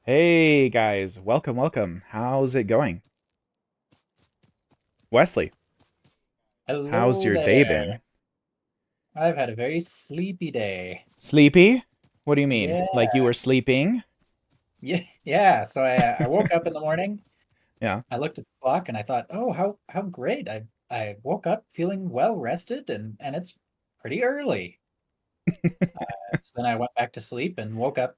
Hey guys, welcome, welcome. How's it going? Wesley, how's Hello your day there. been? I've had a very sleepy day. Sleepy? What do you mean? Yeah, Like you were sleeping? yeah. So I woke up in the morning. Yeah. I looked at the clock and I thought, oh, how great! I woke up feeling well rested and it's pretty early. So then I went back to sleep and woke up,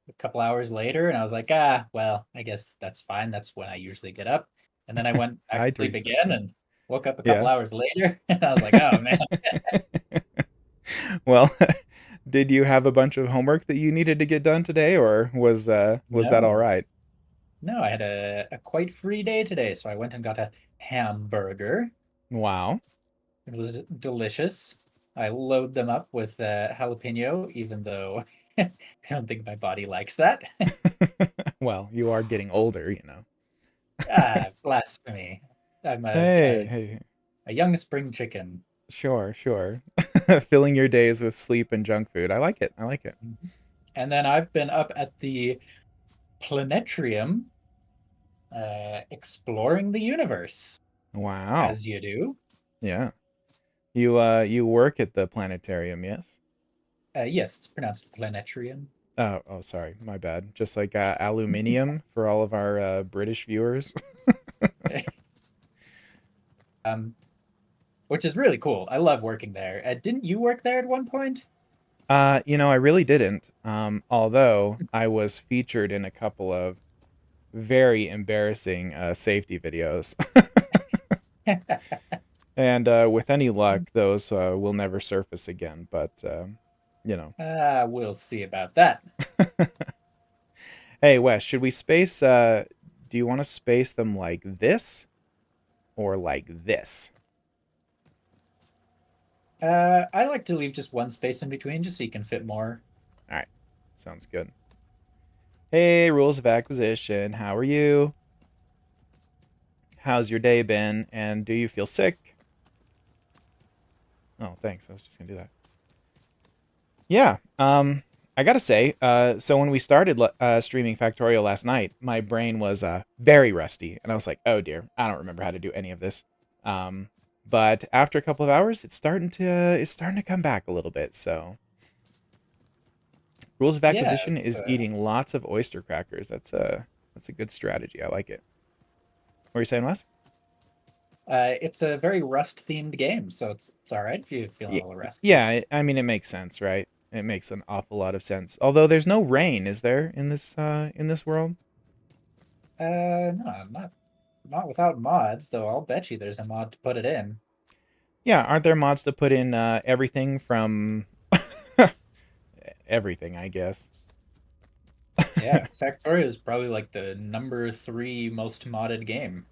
a couple hours later, and I was like, well, I guess that's fine. That's when I usually get up. And then I went back Hi, to sleep Teresa. again and woke up a couple Yeah. hours later, and I was like, oh man, Well, did you have a bunch of homework that you needed to get done today, or was that all no. right? No, I had a quite free day today, so I went and got a hamburger. Wow. It was delicious. I load them up with jalapeno, even though I don't think my body likes that. Well, you are getting older. Blasphemy. I'm Hey, hey. a young spring chicken. Sure, sure. Filling your days with sleep and junk food. I like it. I like it. Mhm. And then I've been up at the planetarium exploring the universe, Wow. as you do. Yeah. You work at the planetarium, yes? Yes, it's pronounced planetarium. Oh, sorry, my bad. Just like aluminium for all of our British viewers. Um, which is really cool. I love working there. Didn't you work there at one point? I really didn't. Although I was featured in a couple of very embarrassing safety videos, and with any luck, those will never surface again. But you know, We'll see about that. hey Wes, should we space? Do you want to space them like this or like this? I like to leave just one space in between just so you can fit more. All right, sounds good. Hey, rules of acquisition. How are you? How's your day been? And do you feel sick? Oh, thanks. I was just gonna do that. Yeah. I gotta say, so when we started streaming Factorio last night, my brain was very rusty, and I was like, "Oh dear, I don't remember how to do any of this." Um, but after a couple of hours, it's starting to come back a little bit. So, rules of Yeah, acquisition is eating lots of oyster crackers. That's a good strategy. I like it. What are you saying, Wes? it's a very Rust themed game, so it's all right if you feel a Yeah, little rusty. yeah. I mean, it makes sense, right? It makes an awful lot of sense. Although there's no rain, is there in this world? No, not without mods, though. I'll bet you there's a mod to put it in. Yeah, aren't there mods to put in everything from everything? I guess. Yeah, Factorio is probably like the number three most modded game.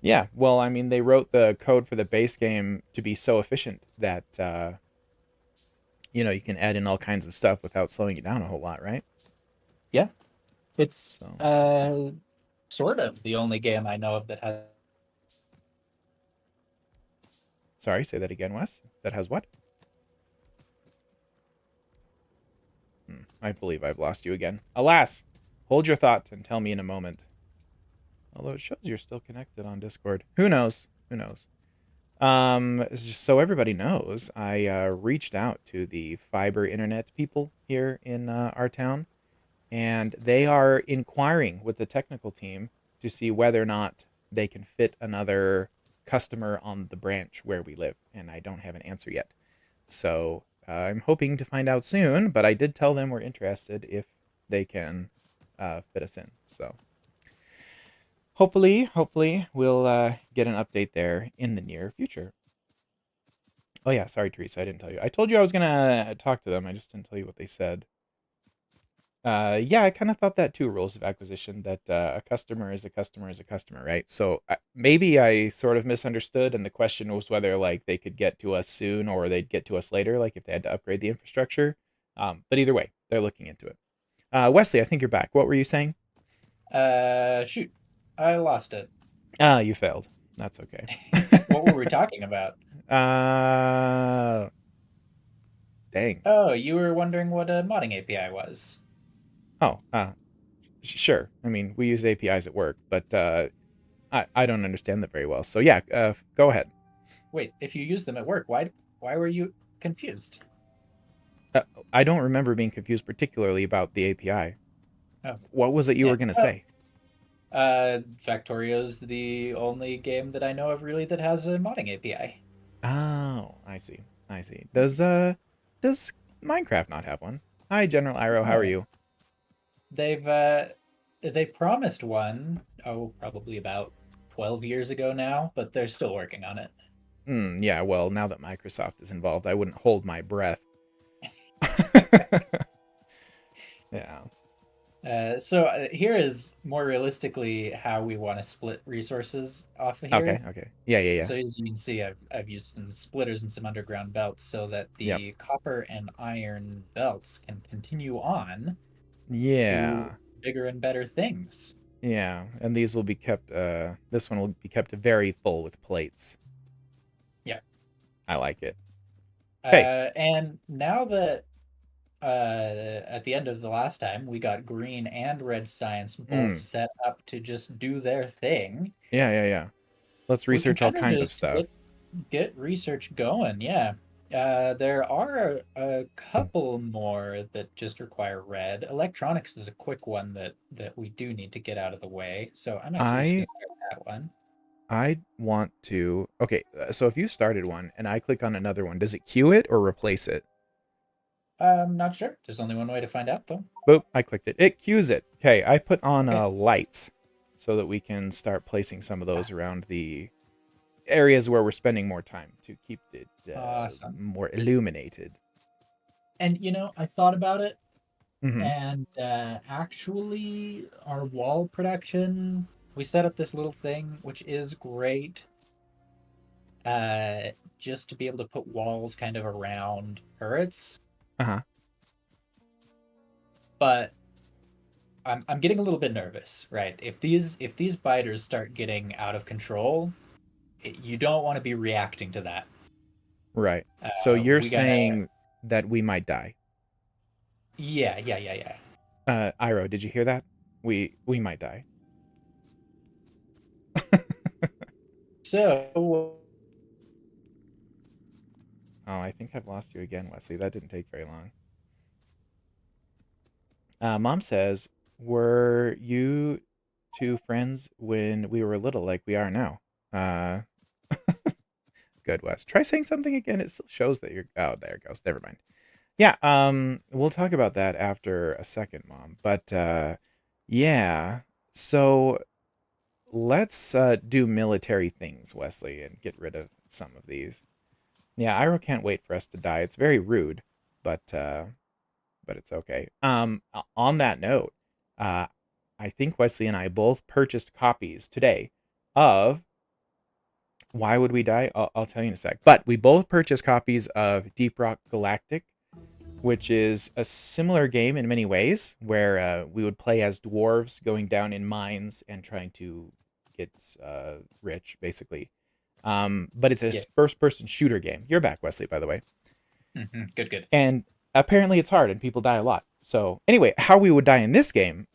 Yeah. Well, I mean, they wrote the code for the base game to be so efficient that you can add in all kinds of stuff without slowing it down a whole lot, right? Yeah, it's So, sort of the only game I know of that has. sorry, say that again, Wes. That has what? I believe I've lost you again. Alas, hold your thought and tell me in a moment. Although it shows you're still connected on Discord. Who knows? Who knows? So everybody knows, I reached out to the fiber internet people here in our town, and they are inquiring with the technical team to see whether or not they can fit another customer on the branch where we live, and I don't have an answer yet. So I'm hoping to find out soon, but I did tell them we're interested if they can fit us in. So hopefully we'll get an update there in the near future. Oh yeah, sorry Teresa, I didn't tell you. I told you I was gonna talk to them. I just didn't tell you what they said. Yeah, I kind of thought that too. Rules of acquisition that a customer is a customer is a customer, right? So maybe I sort of misunderstood, and the question was whether like they could get to us soon or they'd get to us later, like if they had to upgrade the infrastructure. But either way, they're looking into it. Wesley, I think you're back. What were you saying? Shoot, I lost it. Ah, you failed. That's okay. What were we talking about? uh, dang. Oh, you were wondering what a modding API was. Oh, sure. I mean, we use APIs at work, but I don't understand that very well. So yeah, go ahead. Wait, if you use them at work, why were you confused? Uh, I don't remember being confused particularly about the API. Oh, What was it you yeah. were gonna say? Factorio's the only game that I know of really that has a modding API. Oh, I see. I see. Does Minecraft not have one? Hi, General Iro. How are Oh, you? they've they promised one, oh, probably about 12 years ago now, but they're still working on it. Yeah. Well, now that Microsoft is involved, I wouldn't hold my breath. Yeah. Here is more realistically how we want to split resources off of Okay. here. Okay. Yeah. Yeah. Yeah. So as you can see, I've used some splitters and some underground belts so that Yep. the copper and iron belts can continue on to Yeah. bigger and better things. Yeah. And these will be kept. This one will be kept very full with plates. Yeah. I like it. Hey. And now that at the end of the last time, we got green and red science both Mm. set up to just do their thing. Yeah. Yeah. Yeah. Let's We can research all kind of kinds of just stuff. get research going. Yeah. There are a couple more that just require red. Electronics is a quick one that we do need to get out of the way. So I'm actually just I gonna start that one. I want to. Okay. So if you started one and I click on another one, does it queue it or replace it? I'm not sure. There's only one way to find out though. Boop, I clicked it. It queues it. Okay, I put on Okay. lights so that we can start placing some of Ah, those around the areas where we're spending more time to keep it awesome. more illuminated. And I thought about it. Hmm. And actually, our wall production, we set up this little thing, which is great, uh, just to be able to put walls kind of around turrets. Uh-huh. But I'm getting a little bit nervous, right? If these biters start getting out of control, you don't want to be reacting to that. Right. So you're We gotta, saying that we might die. yeah, yeah, yeah, yeah. Iro, did you hear that? We might die. So, Oh, I think I've lost you again, Wesley. That didn't take very long. Mom says, "Were you two friends when we were little, like we are now?" Uh, Good, Wes. Try saying something again. It still shows that you're. Oh, there it goes. Never mind. Yeah. We'll talk about that after a second, Mom. But yeah. So let's do military things, Wesley, and get rid of some of these. Yeah, Iro can't wait for us to die. It's very rude, but it's okay. On that note, uh, I think Wesley and I both purchased copies today of Why Would We Die? I'll tell you in a sec. But we both purchased copies of Deep Rock Galactic, which is a similar game in many ways, where we would play as dwarves going down in mines and trying to get rich, basically. But it's a yeah. first-person shooter game. You're back, Wesley, by the way. Good, good. And apparently it's hard and people die a lot. So anyway, how we would die in this game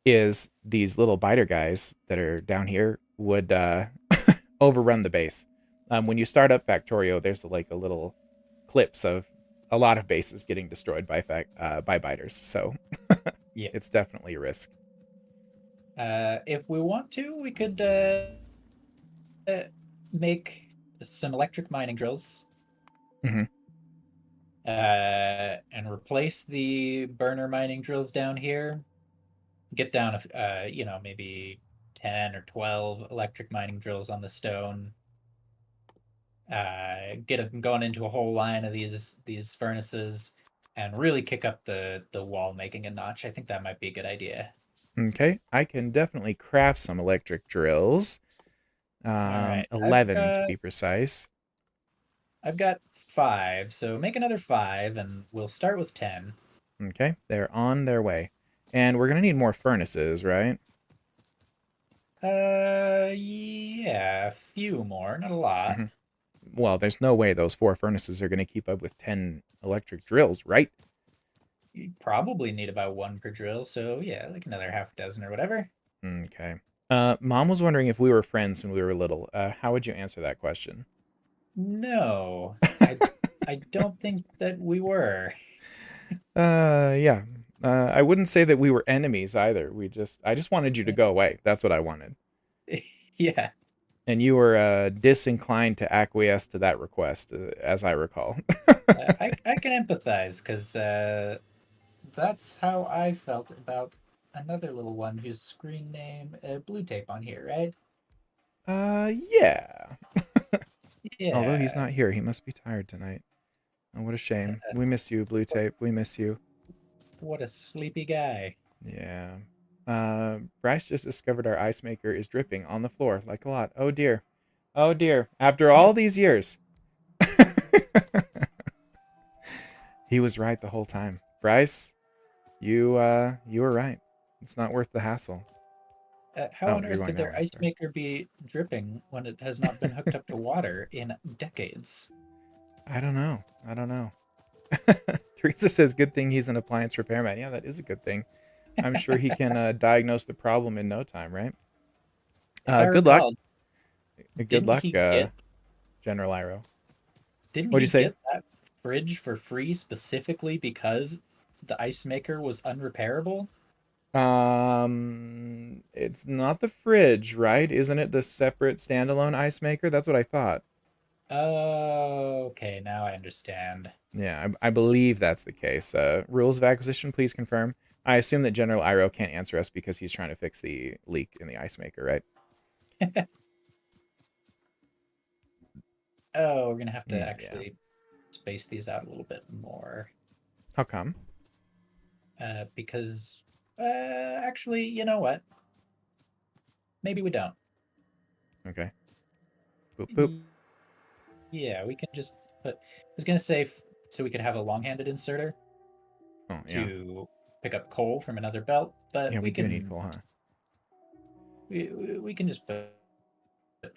is these little biter guys that are down here would overrun the base. When you start up Factorio, there's like a little clips of a lot of bases getting destroyed by biters. So Yeah. it's definitely a risk. If we want to, we could uh, make some electric mining drills Hmm. and replace the burner mining drills down here. Get down, maybe 10 or 12 electric mining drills on the stone. Get them going into a whole line of these furnaces, and really kick up the wall making a notch. I think that might be a good idea. Okay, I can definitely craft some electric drills. All right, 11 to be precise. I've got 5, so make another 5, and we'll start with 10. Okay, they're on their way. And we're going to need more furnaces, right? Yeah, a few more, not a lot. Hmm. Well, there's no way those 4 furnaces are going to keep up with 10 electric drills, right? You probably need about one per drill, so yeah, like another half dozen or whatever. Okay. Mom was wondering if we were friends when we were little. How would you answer that question? No, I don't think that we were. Yeah. I wouldn't say that we were enemies either. I just wanted you to go away. That's what I wanted. Yeah, And you were disinclined to acquiesce to that request, as I recall. I can empathize because that's how I felt about another little one whose screen name blue tape on here, right? Yeah. Although he's Yeah, not here, he must be tired tonight. Oh, what a shame. We that's- miss you, Blue Tape. We miss you. what a sleepy guy. Yeah. Bryce just discovered our ice maker is dripping on the floor like a lot. Oh dear. Oh dear. After all these years. He was right the whole time. Bryce, you were right. It's not worth the hassle. How Oh, on you're earth going could that their way. ice Sorry. maker be dripping when it has not been hooked up to water in decades? I don't know. I don't know. Teresa says, good thing he's an appliance repairman. Yeah, that is a good thing. I'm sure he can diagnose the problem in no time, right? If I Good luck. recall, Good didn't luck, he get General Iro. didn't What'd you he say? get that fridge for free specifically because the ice maker was unrepairable? It's not the fridge, right? Isn't it the separate standalone ice maker? That's what I thought. Oh, okay, now I understand. Yeah, I believe that's the case. Rules of acquisition, please confirm. I assume that General Iro can't answer us because he's trying to fix the leak in the ice maker, right? Oh, we're gonna have to Yeah. actually space these out a little bit more. How come? Because actually, you know what? Maybe we don't. Okay. Boop boop. Y- Yeah, we can just put. I was gonna say so we could have a long-handed inserter Oh yeah. to pick up coal from another belt, but Yeah, we do need coal, huh? we can just put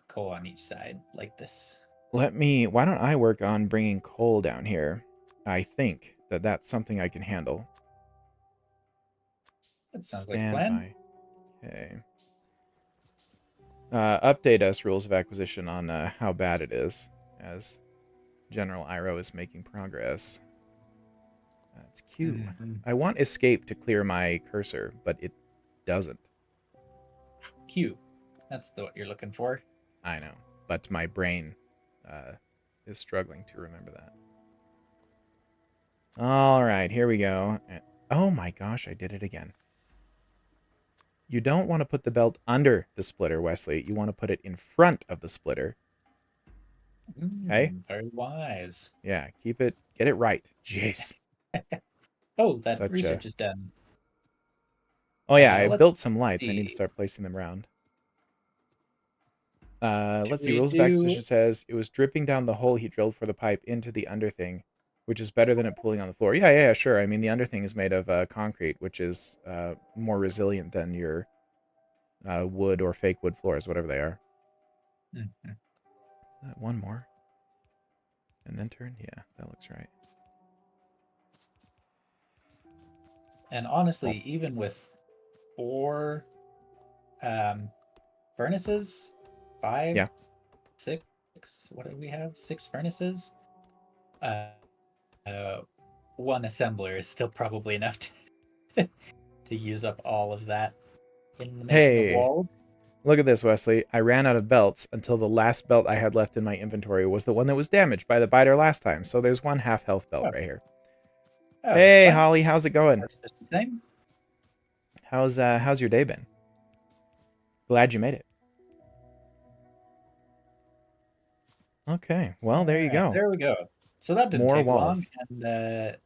coal on each side like this. Why don't I work on bringing coal down here? I think that that's something I can handle. That sounds like a Stand plan. by. Okay. Update us, rules of acquisition, on how bad it is, as General Iro is making progress. It's Q. Mhm. I want escape to clear my cursor, but it doesn't. Q. That's the what you're looking for. I know, but my brain uh, is struggling to remember that. All right, here we go. Oh my gosh, I did it again. You don't want to put the belt under the splitter, Wesley. You want to put it in front of the splitter. Okay? Very wise. Yeah, get it right. Jeez. Oh, that Such a. research is done. Oh yeah, I Let's built some lights. I need to see. start placing them around. Should Let's see. we Rules of do? acquisition says it was dripping down the hole he drilled for the pipe into the under thing, which is better than it pooling on the floor. Yeah, sure. I mean, the under thing is made of concrete, which is more resilient than your wood or fake wood floors, whatever they are. Mhm. One more, and then turn. Yeah, that looks right. And Oh, honestly, even with four um, furnaces, five, yeah. six, what do we have? Six furnaces. Uh, uh, one assembler is still probably enough to use up all of that in the making of Hey, walls. look at this, Wesley. I ran out of belts until the last belt I had left in my inventory was the one that was damaged by the biter last time. So there's one half health belt Oh, right here. oh, that's Hey, fine. Holly, how's it going? Works just the same. How's your day been? Glad you made it. Okay, well, All there you right, go. there we go. So that didn't More take long, walls. and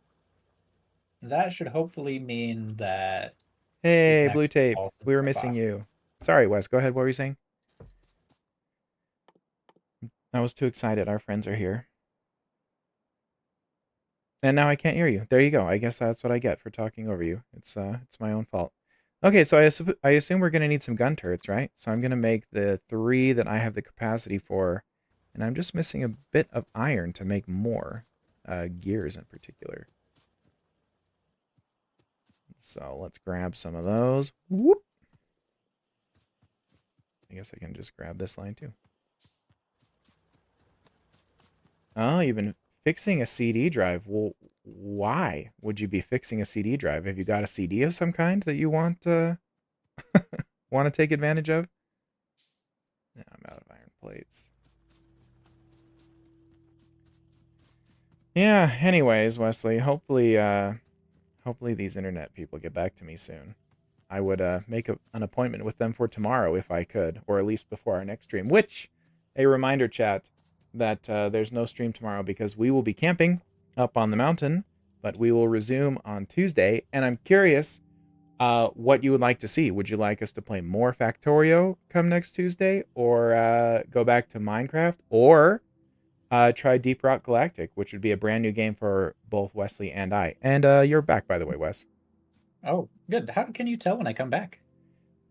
that should hopefully mean that we Hey, can Blue actually Tape. haul some We were stuff missing off. you. Sorry, Wes. Go ahead. What were you saying? I was too excited. Our friends are here. And now I can't hear you. There you go. I guess that's what I get for talking over you. It's my own fault. Okay, so I assume we're gonna need some gun turrets, right? So I'm gonna make the 3 that I have the capacity for, and I'm just missing a bit of iron to make more gears in particular. So let's grab some of those. Whoop. I guess I can just grab this line too. Oh, you've been fixing a CD drive. Well, why would you be fixing a CD drive? Have you got a CD of some kind that you want want to take advantage of? Yeah, I'm out of iron plates. Yeah, anyways, Wesley, hopefully these internet people get back to me soon. I would make an appointment with them for tomorrow if I could, or at least before our next stream, which a reminder chat that there's no stream tomorrow because we will be camping up on the mountain, but we will resume on Tuesday, and I'm curious what you would like to see. Would you like us to play more Factorio come next Tuesday, or go back to Minecraft, or try Deep Rock Galactic, which would be a brand new game for both Wesley and I. And you're back, by the way, Wes. Oh, good. How can you tell when I come back?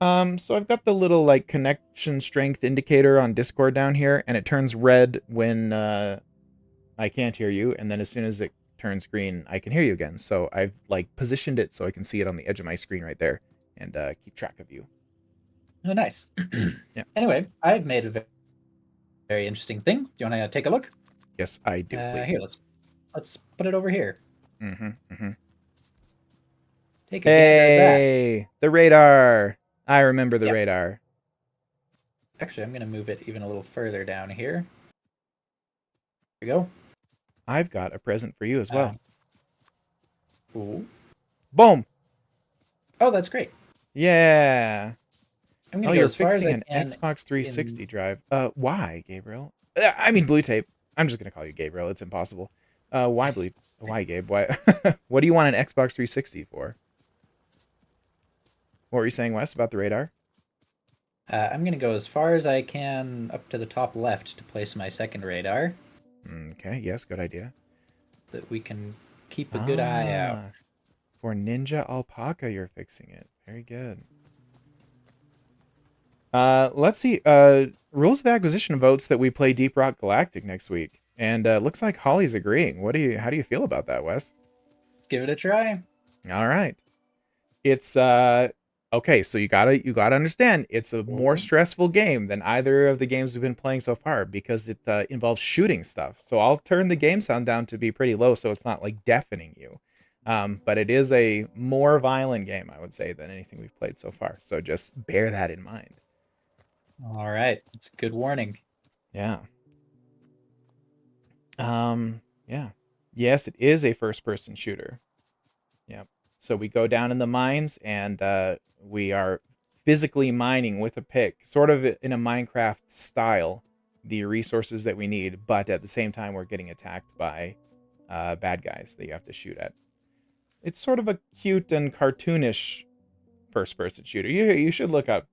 So I've got the little like connection strength indicator on Discord down here, and it turns red when I can't hear you, and then as soon as it turns green, I can hear you again. So I've like positioned it so I can see it on the edge of my screen right there, and keep track of you. Oh, nice. Yeah. Anyway, I've made a very interesting thing. Do you want to take a look? Yes, I do, please. Here, let's put it over here. Mm-hmm. Mm-hmm. Take a gander at that. Hey, the radar. I remember the Yep. radar. Actually, I'm going to move it even a little further down here. There we go. I've got a present for you as well. Ooh. Boom. Oh, that's great. Yeah. I'm Oh, going to go you're as far as fixing I an can. Xbox 360 in... drive. Why, Gabriel? I mean, Blue Tape. I'm just gonna call you Gabriel. It's impossible. Why Blue? Why, Gabe? Why? What do you want an Xbox 360 for? What were you saying, Wes, about the radar? I'm going to go as far as I can up to the top left to place my second radar, Okay. Yes. Good idea. that we can keep a good eye out. For Ninja Alpaca, you're fixing it. Very good. Let's see. Rules of acquisition votes that we play Deep Rock Galactic next week, and looks like Holly's agreeing. How do you feel about that, Wes? Let's give it a try. All right. It's okay, so you gotta understand it's a more stressful game than either of the games we've been playing so far because it involves shooting stuff. So I'll turn the game sound down to be pretty low so it's not like deafening you. But it is a more violent game, I would say, than anything we've played so far. So just bear that in mind. All right, it's a good warning. Yeah. Yeah. Yes, it is a first-person shooter. Yep. So we go down in the mines and we are physically mining with a pick, sort of in a Minecraft style, the resources that we need, but at the same time we're getting attacked by bad guys that you have to shoot at. It's sort of a cute and cartoonish first-person shooter. You should look up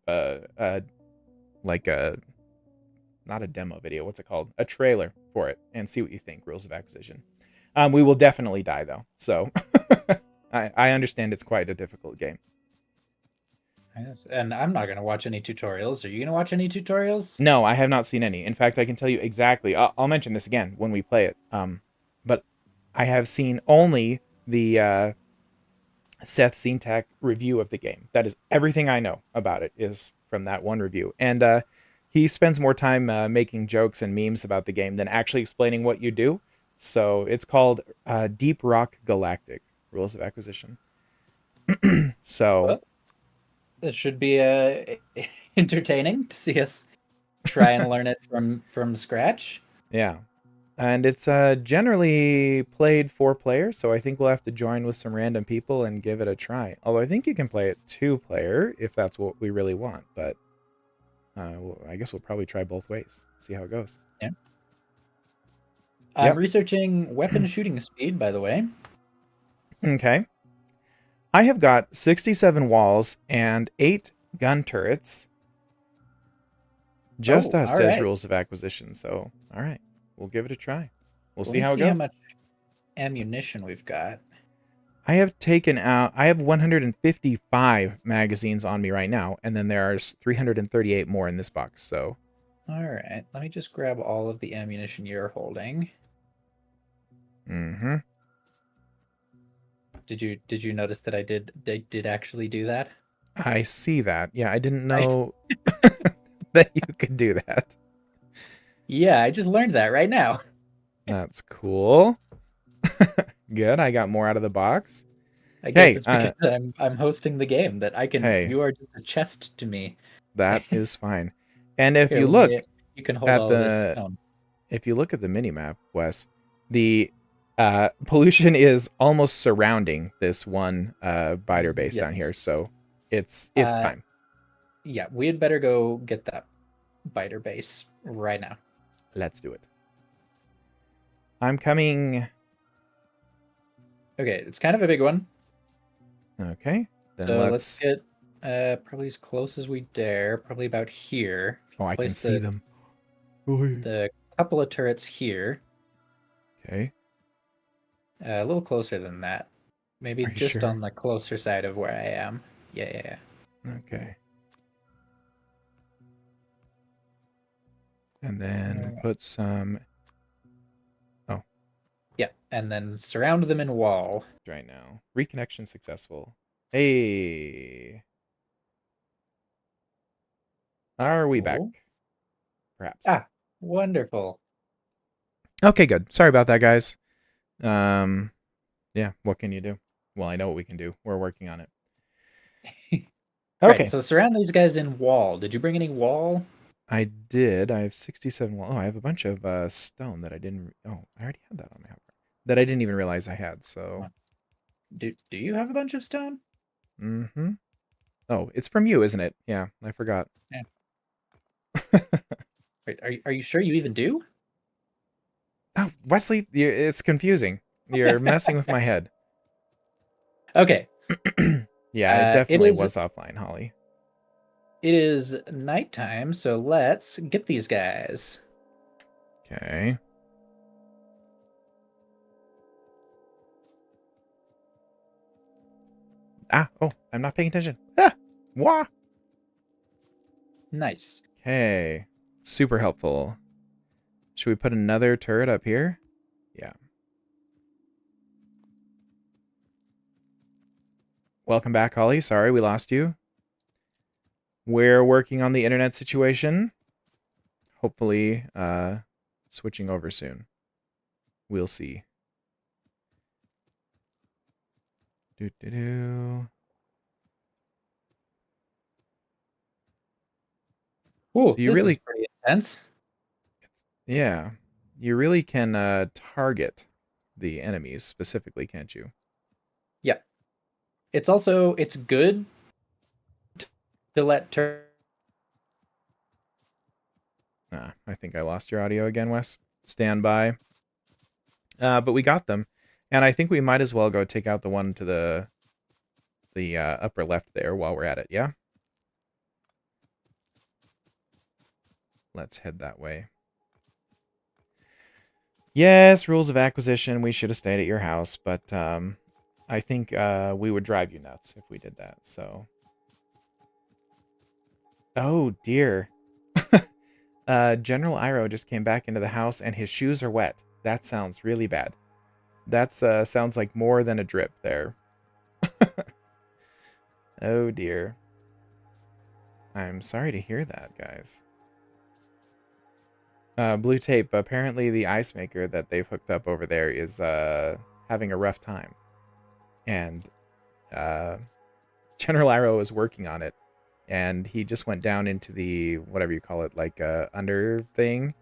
like a not a demo video. What's it called? A trailer for it and see what you think. Rules of acquisition. We will definitely die though, so I understand it's quite a difficult game. Yes, and I'm not going to watch any tutorials. Are you going to watch any tutorials? No, I have not seen any. In fact, I can tell you exactly. I'll mention this again when we play it. But I have seen only the Seth Zintak review of the game. That is everything I know about it is from that one review. And he spends more time making jokes and memes about the game than actually explaining what you do. So it's called Deep Rock Galactic, Rules of Acquisition. So Well, it should be entertaining to see us try and learn it from scratch. yeah. And it's generally played 4 players, so I think we'll have to join with some random people and give it a try. Although I think you can play it 2-player if that's what we really want, but I guess we'll probably try both ways, see how it goes. Yeah. I'm researching weapon shooting speed, by the way. Okay. I have got 67 walls and 8 gun turrets. Just us, says right. Rules of Acquisition, so all right. We'll give it a try. We'll Let see me how it see goes. how much ammunition we've got. I have 155 magazines on me right now, and then there's 338 more in this box, so. All right, let me just grab all of the ammunition you're holding. Mm-hmm. Did you notice that I did actually do that? I see that. Yeah, I didn't I know that you could do that. Yeah, I just learned that right now. That's cool. Good. I got more out of the box. I guess Okay. it's because I'm hosting the game that I can Hey, you are just a chest to me. that is fine. And if Here, you look you can hold at all of this the stone. if you look at the mini map, Wes, the pollution is almost surrounding this one biter base down here, Yes. so it's Uh time. yeah, we had better go get that biter base right now. Let's do it. I'm coming. Okay, it's kind of a big one. Okay, then So let's let's. get probably as close as we dare, probably about here. If you Oh, I can place see them. Oy. the couple of turrets here, Okay, a little closer than that. Maybe are you just sure? on the closer side of where I am. Yeah, yeah, Okay, and yeah. then put some. Oh, Yeah, and then surround them in wall. right now. Reconnection successful. Hey, are we back? Cool. Perhaps. Ah, wonderful. Okay, good. Sorry about that, guys. Um, yeah, what can you do? Well, I know what we can do. We're working on it. Right, Okay, so surround these guys in wall. Did you bring any wall? I did. I have 67 wall. Oh, I have a bunch of stone that I didn't. Oh, I already had that on my hopper. That I didn't even realize I had. So, Do you have a bunch of stone? mm-hmm. Oh, it's from you, isn't it? Yeah, I forgot. Yeah. Wait, are you sure you even do? Oh, Wesley, it's confusing. You're messing with my head. Okay. Yeah, it It definitely is was offline, Holly. it is nighttime, so let's get these guys. Okay. Ah, oh, I'm not paying attention. Ah, wah. Nice. Okay. Super helpful. Should we put another turret up here? Yeah. Welcome back, Holly. Sorry we lost you. We're working on the internet situation. Hopefully, switching over soon. We'll see. Do do do. So Ooh, you this is really, pretty intense. yeah, you really can target the enemies specifically, can't you? Yep. It's good to let turn. Ah, I think I lost your audio again, Wes. Stand by. But we got them, and I think we might as well go take out the one to the upper left there while we're at it. Yeah, let's head that way. Yes, rules of acquisition. We should have stayed at your house, but I think we would drive you nuts if we did that. So, oh dear. General Iroh just came back into the house and his shoes are wet. That sounds really bad. That's sounds like more than a drip there. Oh dear. I'm sorry to hear that, guys. Blue Tape, apparently the ice maker that they've hooked up over there is having a rough time. And uh, General Iroh is working on it. And he just went down into the, whatever you call it, like under thing.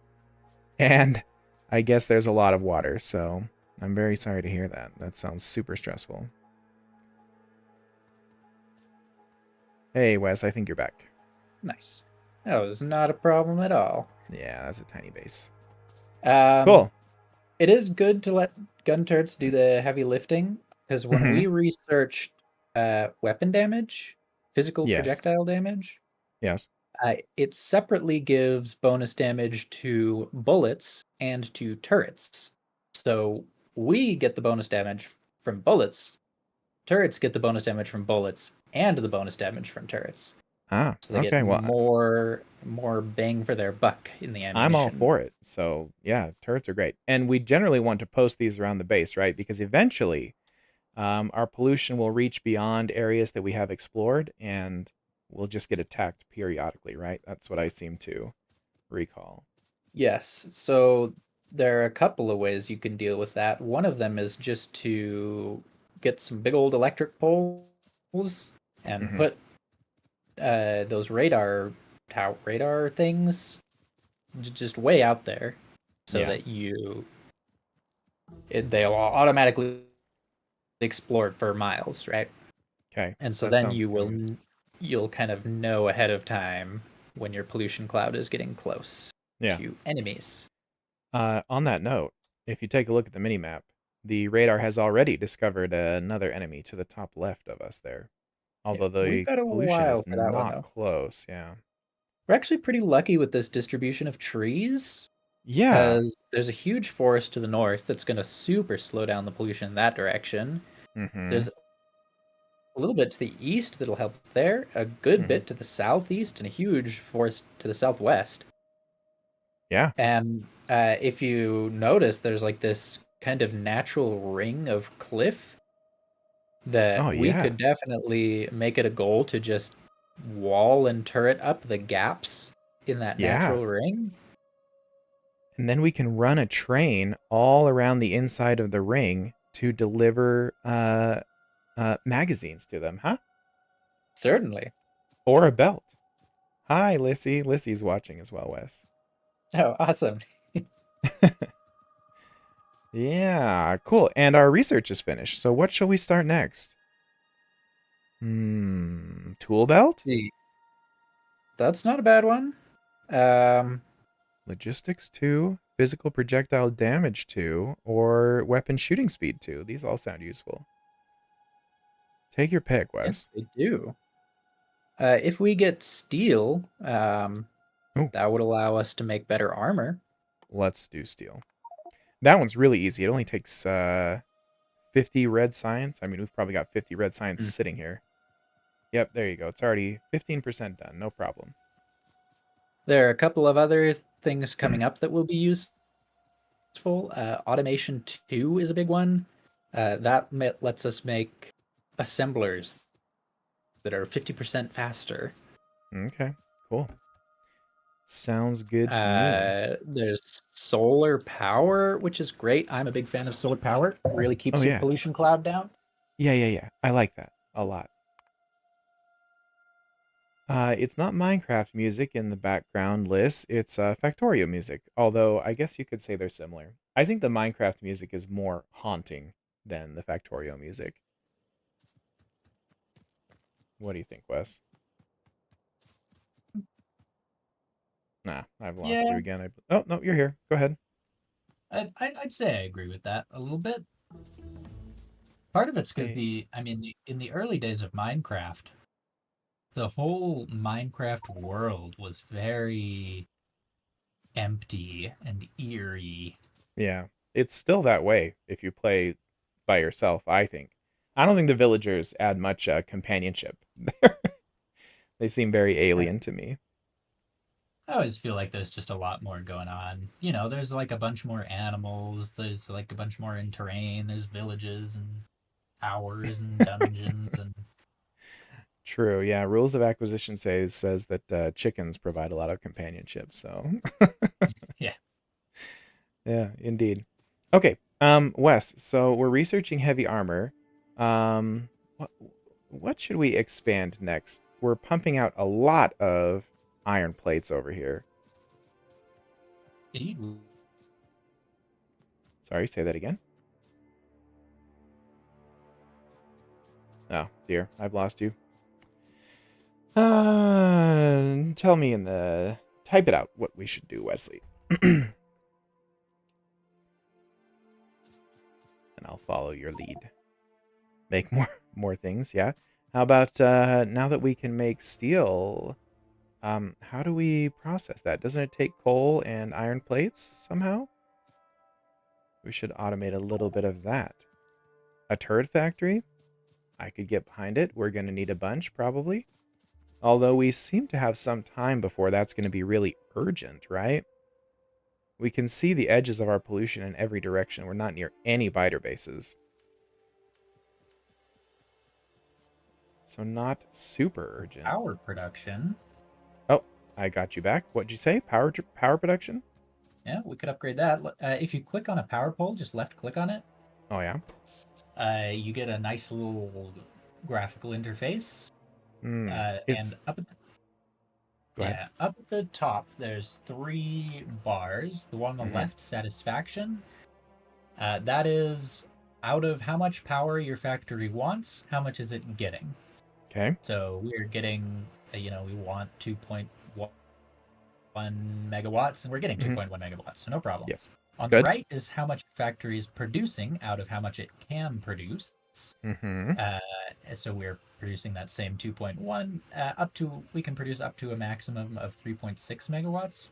And I guess there's a lot of water, so I'm very sorry to hear that. That sounds super stressful. Hey, Wes, I think you're back. Nice. That was not a problem at all. Yeah, that's a tiny base. Um, Cool. it is good to let gun turrets do the heavy lifting because when Mm-hmm. we researched weapon damage, physical Yes. projectile damage, Yes. it separately gives bonus damage to bullets and to turrets. So we get the bonus damage from bullets. Turrets get the bonus damage from bullets and the bonus damage from turrets. Ah, So they get okay. Well, more bang for their buck in the I'm all ammunition. for it. So, yeah, turrets are great. And we generally want to post these around the base, right? Because eventually, Our pollution will reach beyond areas that we have explored, and we'll just get attacked periodically, right? That's what I seem to recall. Yes. So there are a couple of ways you can deal with that. One of them is just to get some big old electric poles and Hmm. put those radar things just way out there so Yeah. that they'll automatically explore it for miles, right? Okay. And so That then sounds kind of good. you'll kind of know ahead of time when your pollution cloud is getting close Yeah. to enemies. On that note, if you take a look at the mini map, the radar has already discovered another enemy to the top left of us there. Yeah, Although we've the got a pollution while is for that one not though. close. Yeah. We're actually pretty lucky with this distribution of trees Yeah. because there's a huge forest to the north that's going to super slow down the pollution in that direction. Mm-hmm. There's a little bit to the east that'll help there, a good Mm-hmm. bit to the southeast, and a huge forest to the southwest. Yeah. And if you notice, there's like this kind of natural ring of cliff Oh that we yeah. could definitely make it a goal to just wall and turret up the gaps in that Yeah. natural ring. And then we can run a train all around the inside of the ring to deliver magazines to them, huh? Certainly. Or a belt. Hi, Lissy. Lissy's watching as well, Wes. Oh, awesome. Yeah, cool. And our research is finished. So what shall we start next? Tool belt? See, that's not a bad one. Um, Logistics 2, physical projectile damage 2, or weapon shooting speed 2. These all sound useful. Take your pick, Wes. yes, they do. If we get steel, Oh, that would allow us to make better armor. let's do steel. That one's really easy. It only takes 50 red science. I mean, we've probably got 50 red science Mm. sitting here. Yep, there you go. It's already 15% done. No problem. There are a couple of other things coming up that will be useful. Automation 2 is a big one. Lets us make assemblers that are 50% faster. Okay, cool. Sounds good to me. There's solar power, which is great. I'm a big fan of solar power. It really Oh, keeps your yeah. pollution cloud down. Yeah. I like that a lot. It's not Minecraft music in the background list. It's Factorio music. Although I guess you could say they're similar. I think the Minecraft music is more haunting than the Factorio music. What do you think, Wes? Nah, I've lost you Yeah, again. Oh no, you're here. Go ahead. I'd say I agree with that a little bit. Part of it's because Hey. in the early days of Minecraft, the whole Minecraft world was very empty and eerie. Yeah, it's still that way if you play by yourself. I think. I don't think the villagers add much companionship. They seem very I alien to me. I always feel like there's just a lot more going on. You know, there's like a bunch more animals, there's like a bunch more in terrain, there's villages and towers and dungeons and True. Yeah. Rules of acquisition says that chickens provide a lot of companionship. So yeah. yeah, indeed. Okay. Wes. So we're researching heavy armor. What what should we expand next? We're pumping out a lot of iron plates over here. Indeed. Sorry. Say that again. Oh dear, I've lost you. Tell me in the type it out what we should do, Wesley. And I'll follow your lead. Make more things, yeah. How about now that we can make steel, how do we process that? Doesn't it take coal and iron plates somehow? We should automate a little bit of that. A turret factory? I could get behind it. We're going to need a bunch, probably. Although we seem to have some time before that's going to be really urgent, right? We can see the edges of our pollution in every direction. We're not near any biter bases. So not super urgent. Power production. Oh, I got you back. What'd you say? Power production? Yeah, we could upgrade that. If you click on a power pole, just left click on it, Oh yeah. you get a nice little graphical interface. And It's go ahead. up at the top, there's three bars. The one on the Mm-hmm. left, satisfaction. That is out of how much power your factory wants, how much is it getting? Okay. So we're getting, we want 2.1 megawatts, and we're getting Mm-hmm. 2.1 megawatts, so no problem. Yes. On the Good. right is how much factory is producing out of how much it can produce. Mm-hmm. Uh, so we're producing that same 2.1 we can produce up to a maximum of 3.6 megawatts.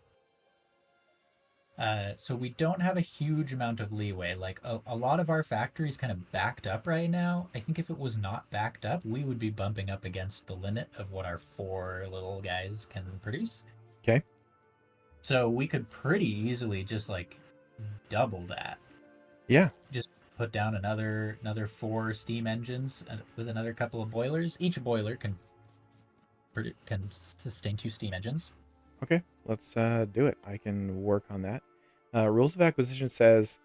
So we don't have a huge amount of leeway. Like a lot of our factories kind of backed up right now. I think if it was not backed up, we would be bumping up against the limit of what our four little guys can produce. Okay. So we could pretty easily just like double that. Yeah. Just put down another four steam engines with another couple of boilers. Each boiler can sustain two steam engines. Okay. Let's do it. I can work on that. Rules of Acquisition says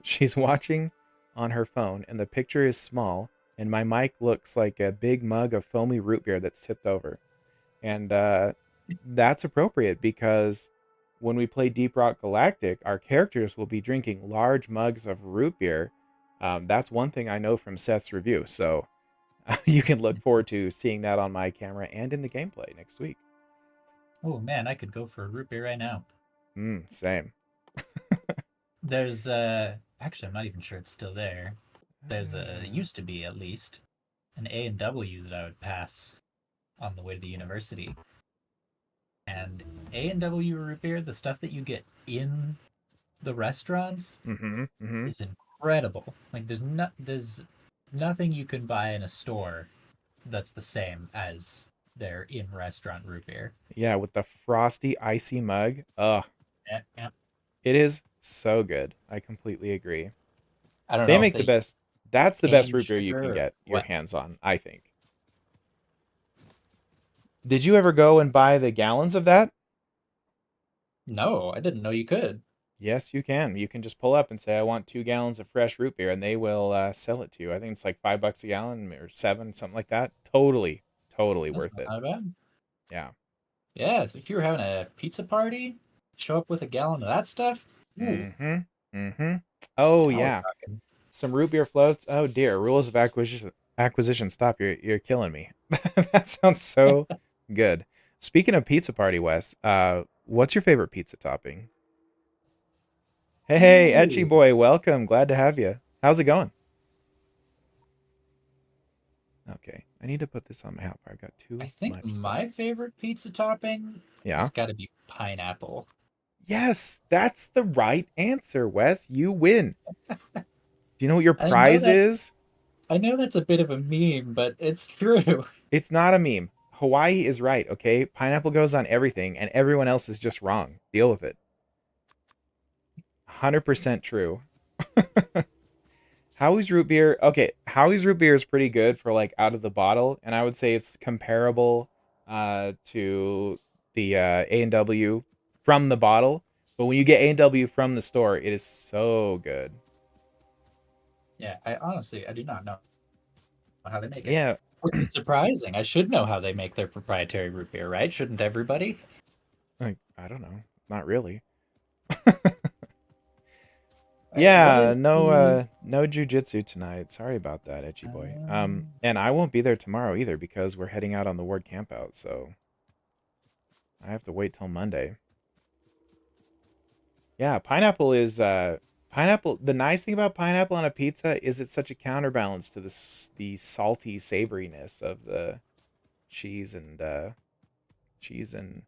she's watching on her phone and the picture is small and my mic looks like a big mug of foamy root beer that's tipped over. And that's appropriate because when we play Deep Rock Galactic, our characters will be drinking large mugs of root beer. That's one thing I know from Seth's review. So you can look forward to seeing that on my camera and in the gameplay next week. Oh man, I could go for a root beer right now. Same. There's actually I'm not even sure it's still there. There's a used to be at least an A&W that I would pass on the way to the university. And A&W root beer, the stuff that you get in the restaurants Mm-hmm. Mm-hmm. is incredible. Like there's nothing you can buy in a store that's the same as their in restaurant root beer. Yeah, with the frosty, icy mug. Ugh, Yeah, yeah. it is so good. I completely agree. I don't They know if make the they best. That's the best cane root beer you can sugar or get your what. hands on, I think. Did you ever go and buy the gallons of that? No, I didn't know you could. Yes, you can. You can just pull up and say, "I want 2 gallons of fresh root beer," and they will sell it to you. I think it's like $5 a gallon or seven, something like that. Totally, totally That's worth not it. that bad. Yeah. Yeah, if you were having a pizza party, show up with a gallon of that stuff. Ooh, Mm-hmm. Mm-hmm. Oh now we're yeah. talking. Some root beer floats. Oh dear. Rules of acquisition. Stop. You're killing me. That sounds so good. Speaking of pizza party, Wes, what's your favorite pizza topping? Hey, Etchy Ooh, boy, welcome. Glad to have you. How's it going? Okay, I need to put this on my hotbar. I've got I too think much stuff. my favorite pizza topping Yeah. has got to be pineapple. Yes, that's the right answer, Wes. You win. Do you know what your I know prize that's is? I know that's a bit of a meme, but it's true. It's not a meme. Hawaii is right, okay? Pineapple goes on everything, and everyone else is just wrong. Deal with it. 100% true. Howie's root beer. Okay, Howie's root beer is pretty good for like out of the bottle, and I would say it's comparable to the A&W from the bottle. But when you get A&W from the store, it is so good. Yeah, I do not know how they make it. Yeah, Which is surprising. I should know how they make their proprietary root beer, right? Shouldn't everybody? like I don't know, not really. What Yeah, is the no jujitsu tonight. Sorry about that, Etchy boy. um, And I won't be there tomorrow either because we're heading out on the ward campout, so I have to wait till Monday. Yeah, pineapple is pineapple. The nice thing about pineapple on a pizza is it's such a counterbalance to the salty savoriness of the cheese and cheese and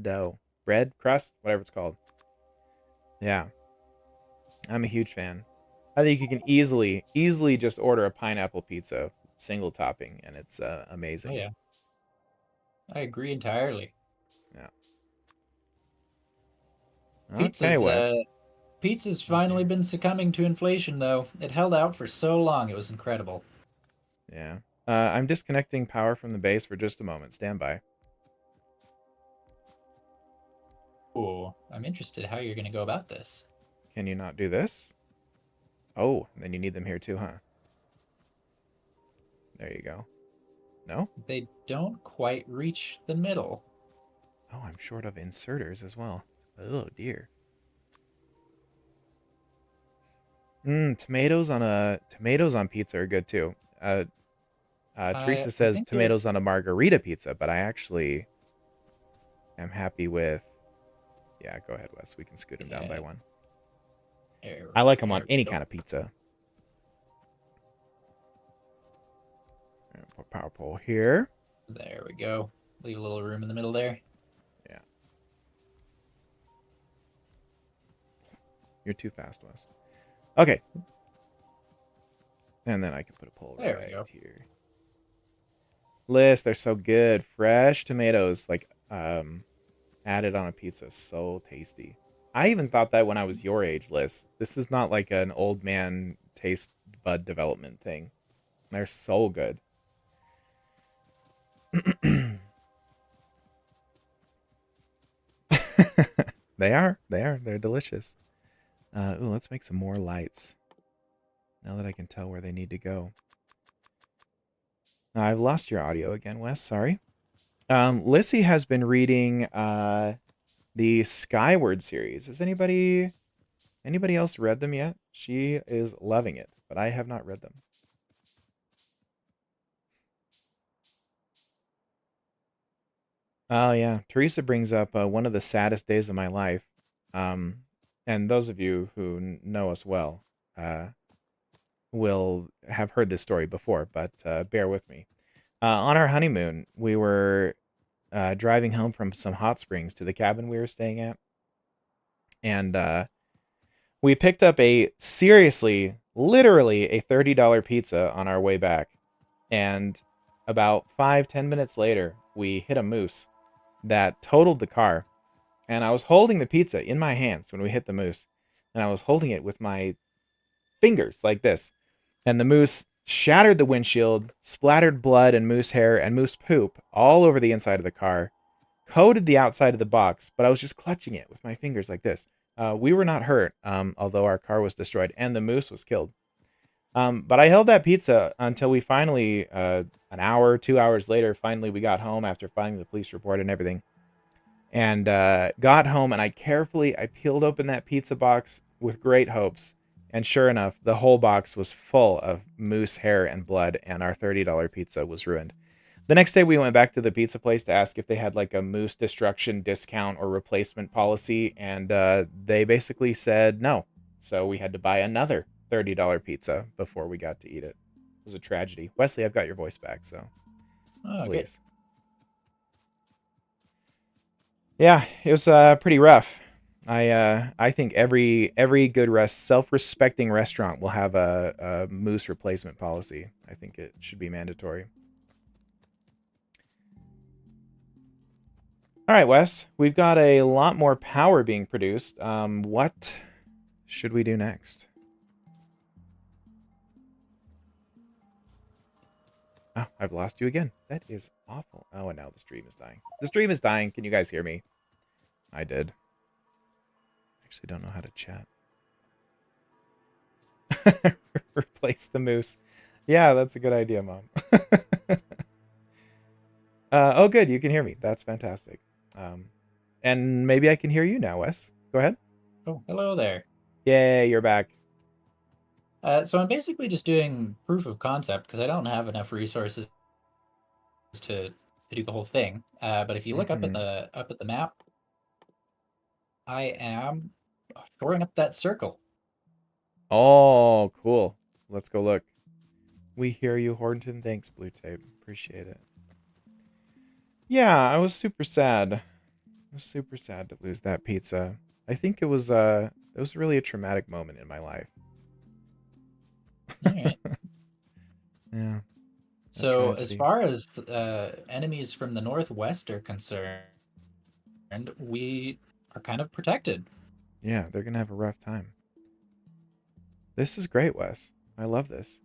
dough, bread, crust, whatever it's called. Yeah, I'm a huge fan. I think you can easily just order a pineapple pizza, single topping, and it's oh amazing. yeah, I agree entirely. Yeah. Okay, Pizza's uh Wes. pizza's Oh finally dear. been succumbing to inflation though. It held out for so long, it was incredible. Yeah. I'm disconnecting power from the base for just a moment. Stand by. Ooh, I'm interested how you're going to go about this. Can you not do this? Oh, then you need them here too, huh? There you go. No? They don't quite reach the middle. Oh, I'm short of inserters as well. Oh dear. Tomatoes on pizza are good too. Teresa I says think they're tomatoes on a margarita pizza, but I actually am happy with. Yeah, go ahead, Wes. We can scoot them down by yeah, one. I like them on there we any go. kind of pizza. Put power pole here. There we go. Leave a little room in the middle there. Yeah, you're too fast, Wes. Okay, and then I can put a pole There we right go. here. Liz, they're so good. Fresh tomatoes, like added on a pizza, so tasty. I even thought that when I was your age, Liz. This is not like an old man taste bud development thing. They're so good. They are. They are. They're delicious. Ooh, let's make some more lights. Now that I can tell where they need to go. I've lost your audio again, Wes. Sorry. Lissy has been reading the Skyward series. Has anybody else read them yet? She is loving it, but I have not read them. Oh yeah, Teresa brings up one of the saddest days of my life. Um, and those of you who know us well uh, will have heard this story before, but bear with me. On our honeymoon, we were driving home from some hot springs to the cabin we were staying at, and we picked up a seriously, literally a $30 pizza on our way back. And about 5-10 minutes later, we hit a moose that totaled the car. And I was holding the pizza in my hands when we hit the moose. And I was holding it with my fingers like this. And the moose shattered the windshield, splattered blood and moose hair and moose poop all over the inside of the car, coated the outside of the box, but I was just clutching it with my fingers like this. We were not hurt, although our car was destroyed and the moose was killed. But I held that pizza until we finally, an hour, 2 hours later, finally we got home after finding the police report and everything. And got home and I peeled open that pizza box with great hopes. And sure enough, the whole box was full of moose hair and blood, and our $30 pizza was ruined. The next day, we went back to the pizza place to ask if they had like a moose destruction discount or replacement policy, and they basically said no. So we had to buy another $30 pizza before we got to eat it. It was a tragedy. Wesley, I've got your voice back, so Oh, good. please. Yeah, it was pretty rough. I think every good self-respecting restaurant will have a moose replacement policy. I think it should be mandatory. All right, Wes, we've got a lot more power being produced. What should we do next? Oh, I've lost you again. That is awful. Oh, and now the stream is dying. The stream is dying. Can you guys hear me? I did. Actually, don't know how to chat. Replace the moose. Yeah, that's a good idea, Mom. Oh, good. You can hear me. That's fantastic. And maybe I can hear you now, Wes. Go ahead. Oh, hello there. Yay, you're back. So I'm basically just doing proof of concept because I don't have enough resources to do the whole thing. But if you look Mm-hmm. up at the map, I am shoring up that circle. Oh, cool. Let's go look. We hear you, Horton. Thanks, Blue Tape. Appreciate it. Yeah, I was super sad. I was super sad to lose that pizza. I think it was really a traumatic moment in my life. All right. Yeah, a So as tragedy. far as enemies from the northwest are concerned, we are kind of protected. Yeah, they're gonna have a rough time. This is great, Wes. I love this.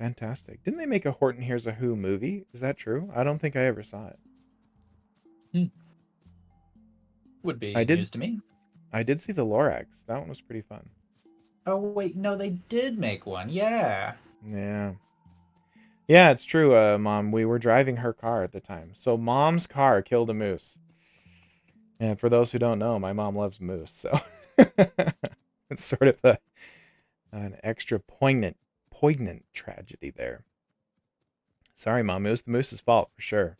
Fantastic. Didn't they make a Horton Hears a Who movie? Is that true? I don't think I ever saw it. Hmm. Would I be did news to me. I did see the Lorax. That one was pretty fun. Oh wait, no, they did make one. Yeah. Yeah. Yeah, it's true, Mom. We were driving her car at the time. So Mom's car killed a moose. And for those who don't know, my mom loves moose, so it's sort of an extra poignant tragedy there. Sorry, Mom. It was the moose's fault for sure.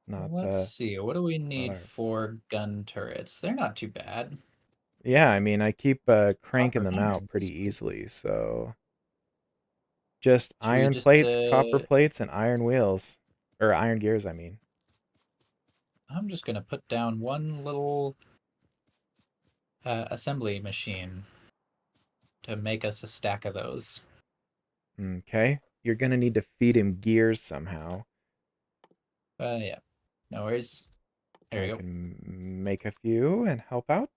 Not Let's see. What do we not need ours. for gun turrets? They're not too bad. Yeah, I mean, I keep cranking Copper them out pretty irons. easily, so just Should we iron just plates, copper plates, and iron wheels. Or iron gears, I mean. I'm just gonna put down one little assembly machine to make us a stack of those. Okay. You're gonna need to feed him gears somehow. Yeah. No worries. There I we go. can make a few and help out.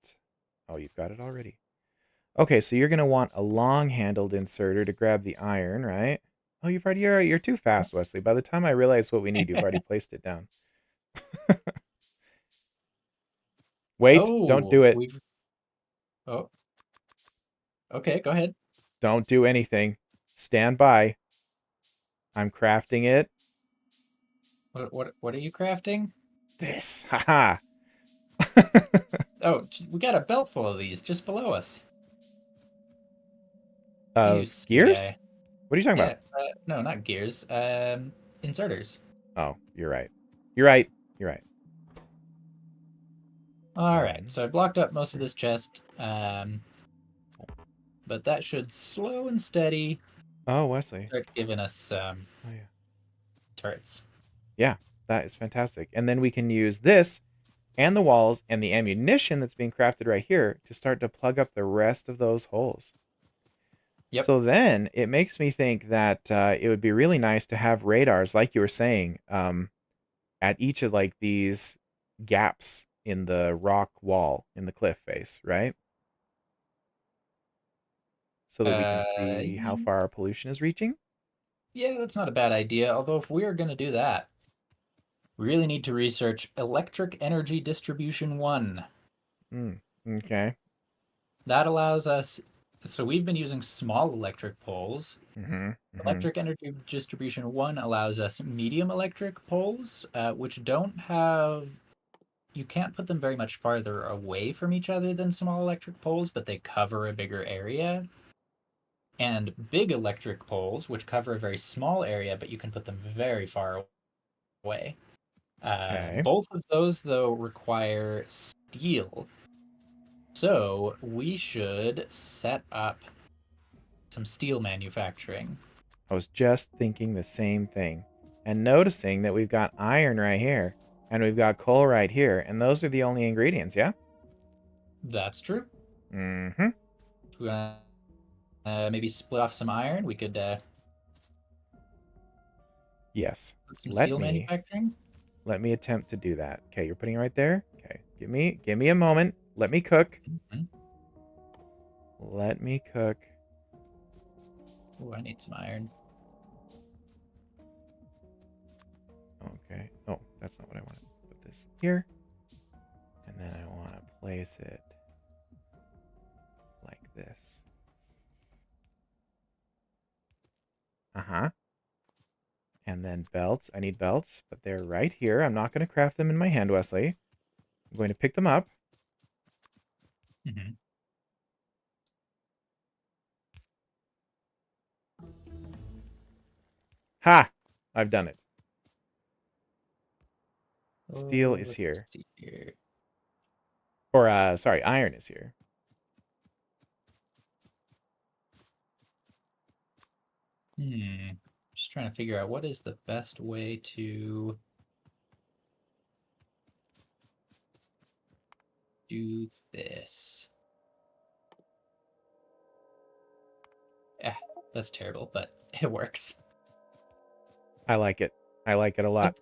Oh, you've got it already. Okay, so you're gonna want a long-handled inserter to grab the iron, right? Oh, you're too fast, Wesley. By the time I realize what we need, you've already placed it down. Wait, don't Oh, do it. we've. Oh, okay. Go ahead. Don't do anything. Stand by. I'm crafting it. What are you crafting? This. Haha. Oh, we got a belt full of these just below us. You silly Gears? guy. What are you talking Yeah. about? No, not gears. Inserters. Oh, you're right. You're right. You're right. All right. One. So I blocked up most of this chest. But that should slow and steady Oh, Wesley. start giving us Oh, yeah. turrets. Yeah, that is fantastic. And then we can use this and the walls and the ammunition that's being crafted right here to start to plug up the rest of those holes. Yep. So then it makes me think that it would be really nice to have radars, like you were saying, at each of like these gaps in the rock wall in the cliff face, right? So that we can see how Y- far our pollution is reaching. yeah, that's not a bad idea. Although if we are going to do that, we really need to research electric energy distribution 1. Mm, okay. That allows us. So we've been using small electric poles. Mm-hmm. Mm-hmm. Electric energy distribution 1 allows us medium electric poles, which don't have. You can't put them very much farther away from each other than small electric poles, but they cover a bigger area. And big electric poles, which cover a very small area, but you can put them very far away. Okay. Both of those, though, require steel. So we should set up some steel manufacturing. I was just thinking the same thing and noticing that we've got iron right here and we've got coal right here, and those are the only ingredients, yeah? That's true. Mm-hmm. We maybe split off some iron. We could Yes. put some Let steel me manufacturing. let me attempt to do that. Okay, you're putting it right there. Okay. Give me a moment. Let me cook. Mm-hmm. Let me cook. Oh, I need some iron. Okay. Oh, that's not what I wanted. Put this here. And then I want to place it like this. Uh-huh. And then belts. I need belts, but they're right here. I'm not going to craft them in my hand, Wesley. I'm going to pick them up. Mm-hmm. Ha! I've done it. Steel Oh, is let's here. see here. Or, sorry, iron is here. Just trying to figure out what is the best way to do this. Eh, that's terrible, but it works. I like it. I like it a lot.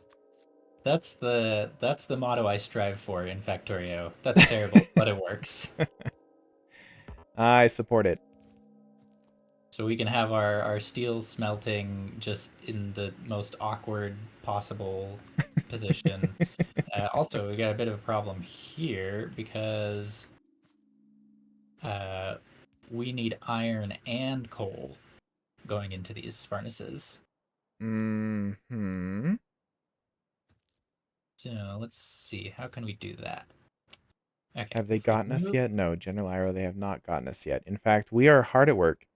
That's the motto I strive for in Factorio. That's terrible, but it works. I support it. So we can have our steel smelting just in the most awkward possible position. Also, we got a bit of a problem here because uh, we need iron and coal going into these furnaces. Hmm. So let's see, how can we do that? Okay, Have they if we gotten us move, yet? No, General Iroh, they have not gotten us yet. In fact, we are hard at work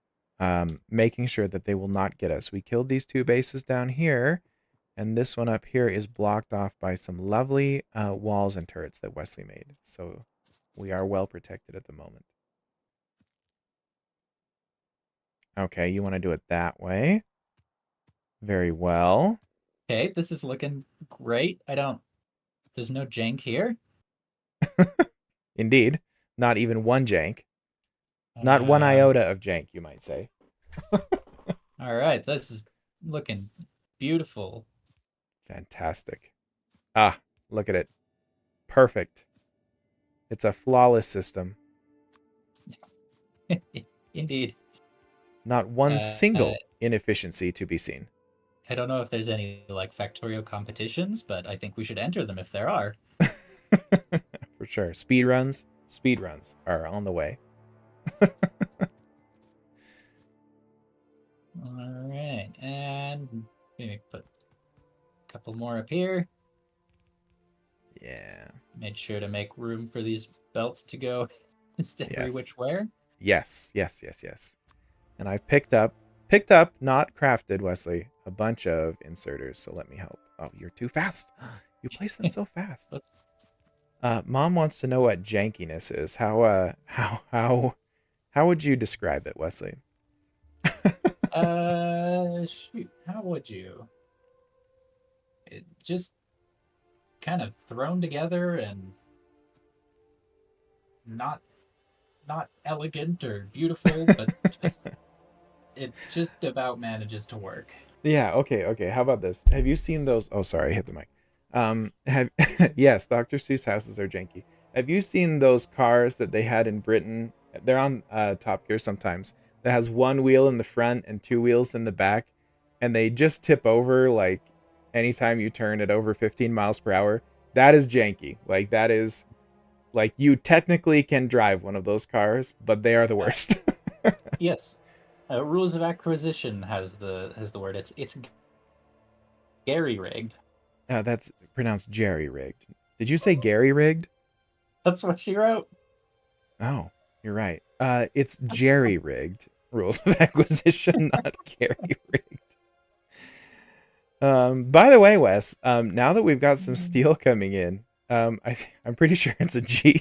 making sure that they will not get us. We killed these two bases down here, and this one up here is blocked off by some lovely walls and turrets that Wesley made. So we are well protected at the moment. Okay, you want to do it that way. Very well. okay, this is looking great. There's no jank here. Indeed. Not even one jank. Not one Um, iota of jank, you might say. all right, this is looking beautiful. Fantastic. Ah, look at it. Perfect. It's a flawless system. Indeed. Not one Uh, single inefficiency to be seen. I don't know if there's any like Factorio competitions, but I think we should enter them if there are. For sure. Speed runs are on the way. All right, and maybe put a couple more up here. Yeah. Made sure to make room for these belts to go just every Yes. which way. Yes. And I've picked up, not crafted, Wesley, a bunch of inserters. So let me help. Oh, you're too fast. You place them so fast. Oops. Mom wants to know what jankiness is. How would you describe it, Wesley? Shoot, how would you? It just kind of thrown together and not not elegant or beautiful, but just it just about manages to work. Yeah, okay. How about this? Have you seen those? Oh, sorry, I hit the mic. Have yes, Dr. Seuss houses are janky. Have you seen those cars that they had in Britain? They're on Top Gear sometimes. That has one wheel in the front and two wheels in the back, and they just tip over like anytime you turn at over 15 miles per hour. That is janky. Like that is like you technically can drive one of those cars, but they are the Uh, worst. yes, rules of acquisition has the word. It's Gary rigged. That's pronounced jerry rigged. Did you say Gary rigged? That's what she wrote. Oh, you're right. It's jerry rigged rules of acquisition, not Gary rigged. By the way, Wes, now that we've got some steel coming in, I'm pretty sure it's a G.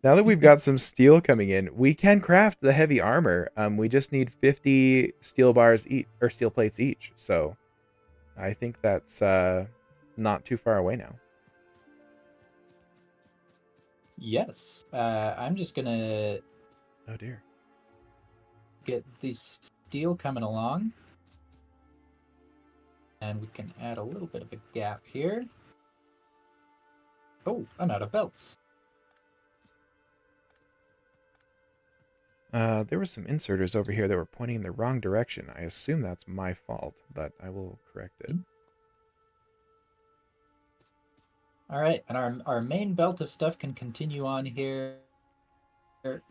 Now that we've got some steel coming in, we can craft the heavy armor. We just need 50 steel bars each or steel plates each. So I think that's not too far away now. Yes. I'm just gonna Oh dear. get this steel coming along, and we can add a little bit of a gap here. Oh, I'm out of belts. There were some inserters over here that were pointing in the wrong direction. I assume that's my fault, but I will correct it. All right, and our main belt of stuff can continue on here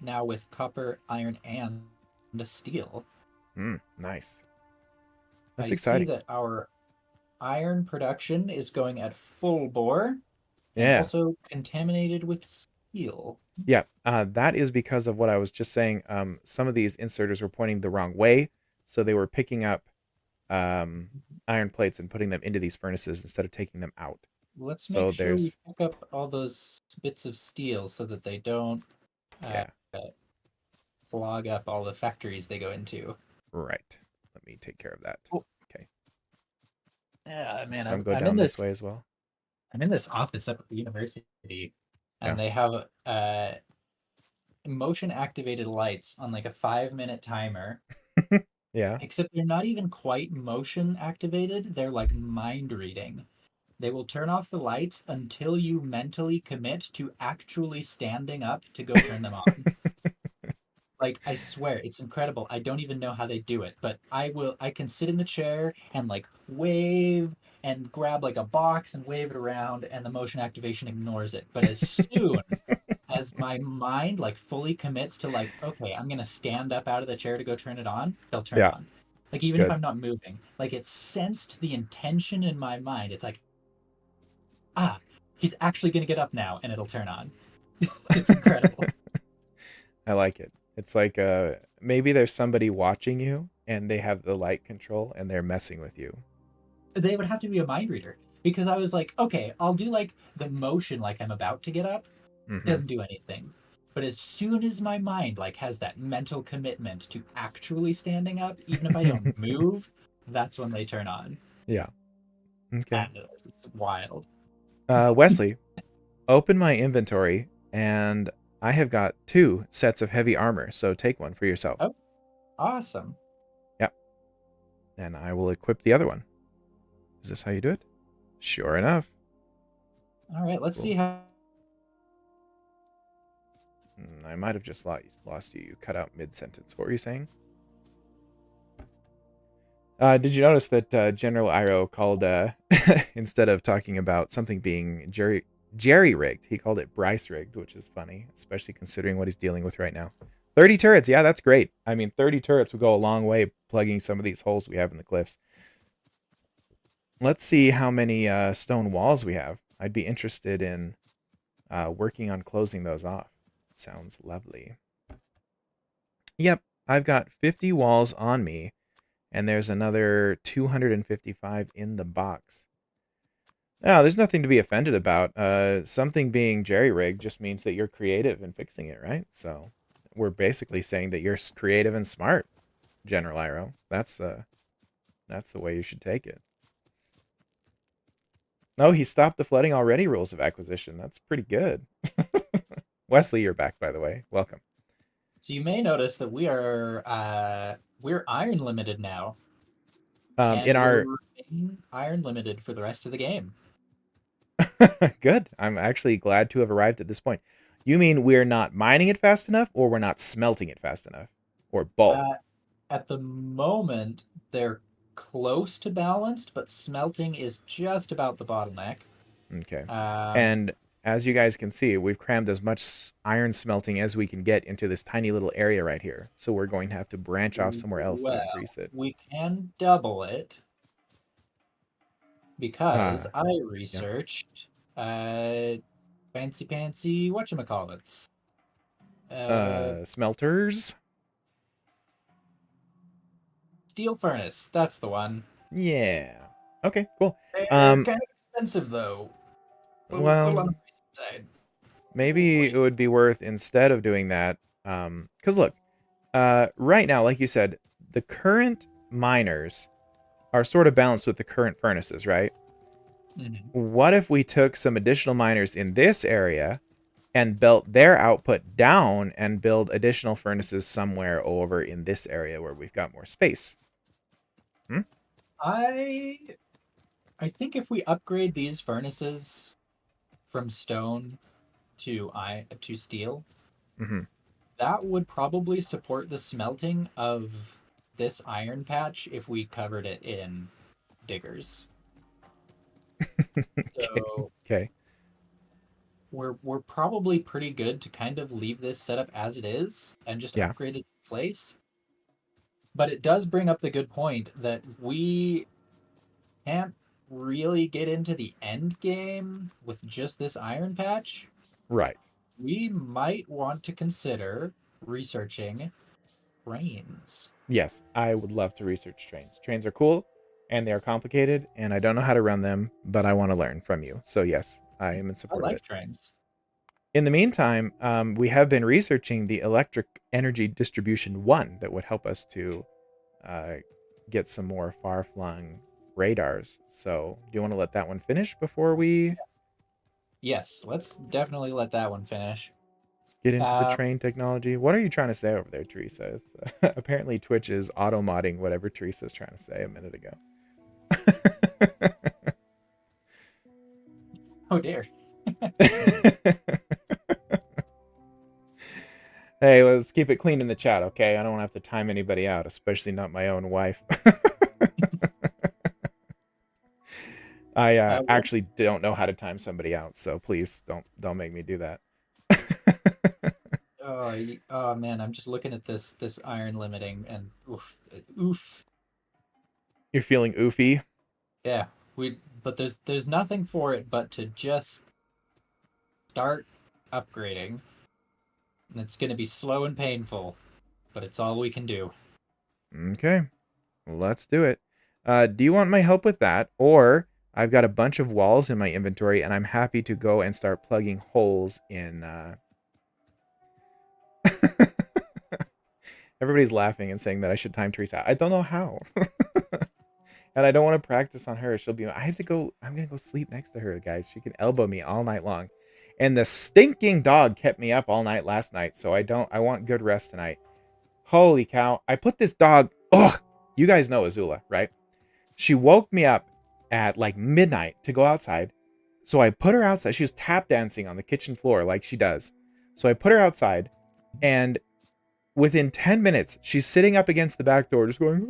now with copper, iron, and steel. Nice. I That's see exciting. that our iron production is going at full bore and Yeah. also contaminated with steel. Yeah. That is because of what I was just saying. Some of these inserters were pointing the wrong way, so they were picking up iron plates and putting them into these furnaces instead of taking them out. Let's make So sure we there's pick up all those bits of steel so that they don't uh, yeah, clog up all the factories they go into. right. Let me take care of that. Oh, Okay. yeah, man, Some go I'm in down this this way as well. I'm in this office up at the university, Yeah. and they have motion activated lights on like a 5 minute timer. Yeah. Except they're not even quite motion activated. They're like mind reading. They will turn off the lights until you mentally commit to actually standing up to go turn them on. Like, I swear, it's incredible. I don't even know how they do it, but I can sit in the chair and like wave and grab like a box and wave it around, and the motion activation ignores it. But as soon as my mind like fully commits to like, okay, I'm gonna stand up out of the chair to go turn it on, they'll turn Yeah, on. Like, even if good. I'm not moving, like it sensed the intention in my mind. It's like, ah, he's actually gonna get up now, and it'll turn on. It's incredible. I like it. It's like maybe there's somebody watching you and they have the light control and they're messing with you. They would have to be a mind reader, because I was like, okay, I'll do like the motion like I'm about to get up. Mm-hmm. Doesn't do anything. But as soon as my mind like has that mental commitment to actually standing up, even if I don't move, that's when they turn on. Yeah. Okay. And it's wild. Wesley, open my inventory and I have got 2 sets of heavy armor, so take one for yourself. Oh, awesome. Yep. And I will equip the other one. Is this how you do it? Sure enough. All right, let's see Cool. how. I might have just lost you. You cut out mid-sentence. What were you saying? Did you notice that General Iroh called, instead of talking about something being jerry-rigged, he called it Bryce-rigged, which is funny, especially considering what he's dealing with right now. 30 turrets, yeah, that's great. I mean, 30 turrets would go a long way plugging some of these holes we have in the cliffs. Let's see how many stone walls we have. I'd be interested in working on closing those off. Sounds lovely. Yep, I've got 50 walls on me, and there's another 255 in the box. Now, there's nothing to be offended about. Something being jerry-rigged just means that you're creative in fixing it, right? So we're basically saying that you're creative and smart, General Iroh. That's the way you should take it. No, he stopped the flooding already. Rules of acquisition. That's pretty good. Wesley, you're back, by the way. Welcome. So you may notice that we're iron limited now, In and our we're iron limited for the rest of the game. good. I'm actually glad to have arrived at this point. You mean we're not mining it fast enough, or we're not smelting it fast enough, or both? Uh, at the moment, they're close to balanced, but smelting is just about the bottleneck. Okay. Um, And as you guys can see, we've crammed as much iron smelting as we can get into this tiny little area right here. So we're going to have to branch off somewhere else to well, increase it. we can double it, because Ah, I yeah. researched fancy pantsy whatchamacallits. Uh, Smelters. Steel furnace, that's the one. Yeah. Okay, cool. They're Um, kind of expensive though. Little on well, the pricey side. Oh maybe boy. it would be worth, instead of doing that, because look, right now, like you said, the current miners are sort of balanced with the current furnaces, right? Mhm. What if we took some additional miners in this area and built their output down and build additional furnaces somewhere over in this area where we've got more space? Hmm? I I think if we upgrade these furnaces from stone to steel, Mm-hmm. that would probably support the smelting of this iron patch if we covered it in diggers. Okay. So Okay. we're probably pretty good to kind of leave this setup as it is and just Yeah. upgrade it in place. But it does bring up the good point that we can't really get into the end game with just this iron patch. Right. We might want to consider researching trains. Yes, I would love to research trains. Trains are cool and they are complicated, and I don't know how to run them, but I want to learn from you. So, yes, I am in I support of it. like trains. In the meantime, we have been researching the electric energy distribution one that would help us to uh, get some more far flung radars. So, do you want to let that one finish before we Yes, let's definitely let that one finish. get into the Uh, train technology? What are you trying to say over there, Teresa? It's, apparently, Twitch is auto modding whatever Teresa's trying to say a minute ago. oh dear. Hey, let's keep it clean in the chat, okay? I don't want to have to time anybody out, especially not my own wife. I What? actually don't know how to time somebody out, so please don't make me do that. Oh, oh man, I'm just looking at this iron limiting and oof, oof. You're feeling oofy? Yeah, but there's nothing for it but to just start upgrading. And it's going to be slow and painful, but it's all we can do. Okay, let's do it. Do you want my help with that? Or I've got a bunch of walls in my inventory, and I'm happy to go and start plugging holes in. Everybody's laughing and saying that I should time Teresa. I don't know how. And I don't want to practice on her. She'll be. I have to go. I'm gonna go sleep next to her, guys. She can elbow me all night long. And the stinking dog kept me up all night last night, so I don't. I want good rest tonight. Holy cow! I put this dog. Ugh. You guys know Azula, right? She woke me up at like midnight to go outside. So I put her outside. She was tap dancing on the kitchen floor like she does. So I put her outside, and within 10 minutes, she's sitting up against the back door, just going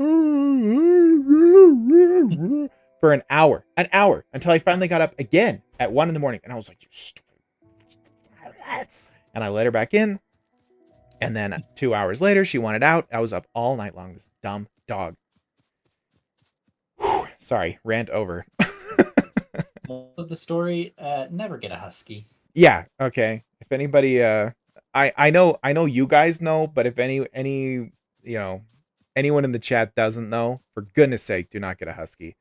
for an hour, until I finally got up again at 1 in the morning. And I was like, you stupid. And I let her back in. And then 2 hours later, she wanted out. I was up all night long. This dumb dog. Whew, sorry, rant over. Moral of the story: never get a husky. Yeah, okay. If anybody I know you guys know, but if any anyone in the chat doesn't know, for goodness sake, do not get a husky.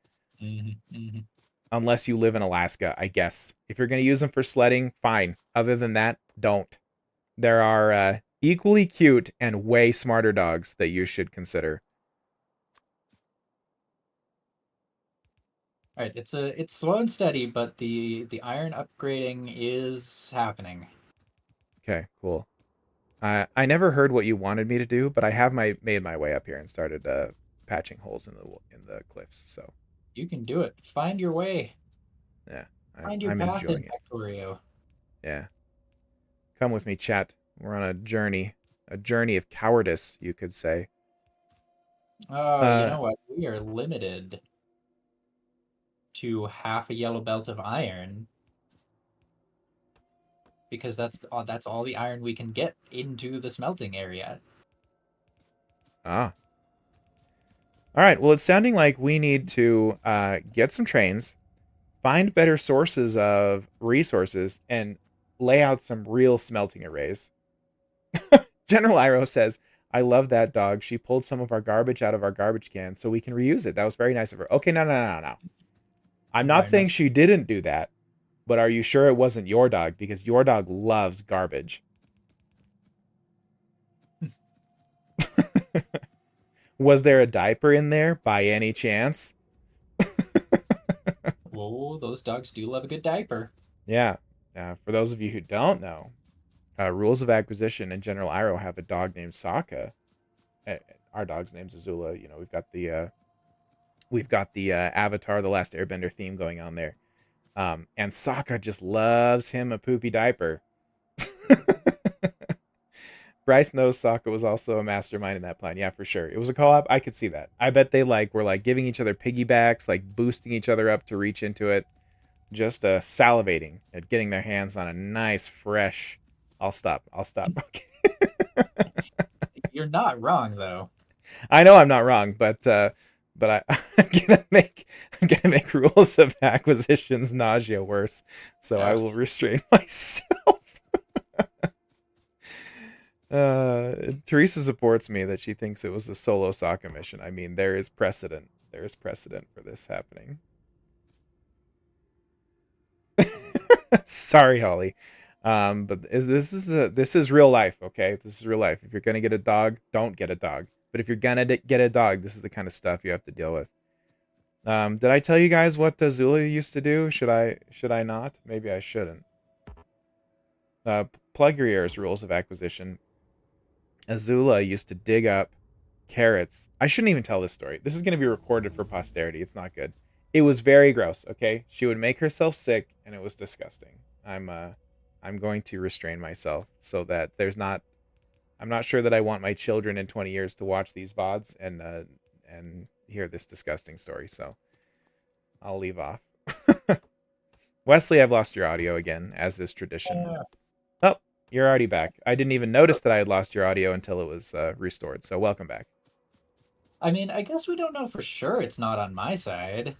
Unless you live in Alaska, I guess. If you're going to use them for sledding, fine. Other than that, don't. There are equally cute and way smarter dogs that you should consider. All right, it's slow and steady, but the iron upgrading is happening. Okay, cool. I never heard what you wanted me to do, but I have made my way up here and started patching holes in the cliffs. So You can do it. Find your way. yeah, Find your I'm path in enjoying it. Factorio. Yeah, come with me, chat. We're on a journey of cowardice, you could say. Oh, you Uh, know what? We are limited to half a yellow belt of iron because that's all the iron we can get into the smelting area. ah. All right. Well, it's sounding like we need to get some trains, find better sources of resources, and lay out some real smelting arrays. General Iro says, I love that dog. She pulled some of our garbage out of our garbage can so we can reuse it. That was very nice of her. Okay, no. I'm not saying Environment. she didn't do that, but are you sure it wasn't your dog? Because your dog loves garbage. Was there a diaper in there by any chance? Oh, those dogs do love a good diaper. Yeah. For those of you who don't know, rules of acquisition and General Iroh have a dog named Sokka. Our dog's name's Azula. You know, we've got the Avatar: The Last Airbender theme going on there. And Sokka just loves him a poopy diaper. Bryce knows Sokka was also a mastermind in that plan. Yeah, for sure. It was a co-op. I could see that. I bet they were giving each other piggybacks, like boosting each other up to reach into it, just salivating at getting their hands on a nice fresh. I'll stop. Okay. You're not wrong though. I know I'm not wrong, but I'm gonna make rules of acquisitions nausea worse. So I Yeah. will restrain myself. Teresa supports me that she thinks it was a solo Sokka mission. I mean, there is precedent. There is precedent for this happening. Sorry, Holly. But this is real life, okay? This is real life. If you're gonna get a dog, don't get a dog. But if you're gonna get a dog, this is the kind of stuff you have to deal with. Did I tell you guys what Azula used to do? Should I not? Maybe I shouldn't. Plug your ears. Rules of acquisition. Azula used to dig up carrots. I shouldn't even tell this story. This is going to be recorded for posterity. It's not good. It was very gross. Okay, she would make herself sick, and it was disgusting. I'm going to restrain myself so that there's not I'm not sure that I want my children in 20 years to watch these VODs and hear this disgusting story. So I'll leave off. Wesley, I've lost your audio again, as is tradition. Uh, Oh, you're already back. I didn't even notice that I had lost your audio until it was restored. So welcome back. I mean, I guess we don't know for sure it's not on my side.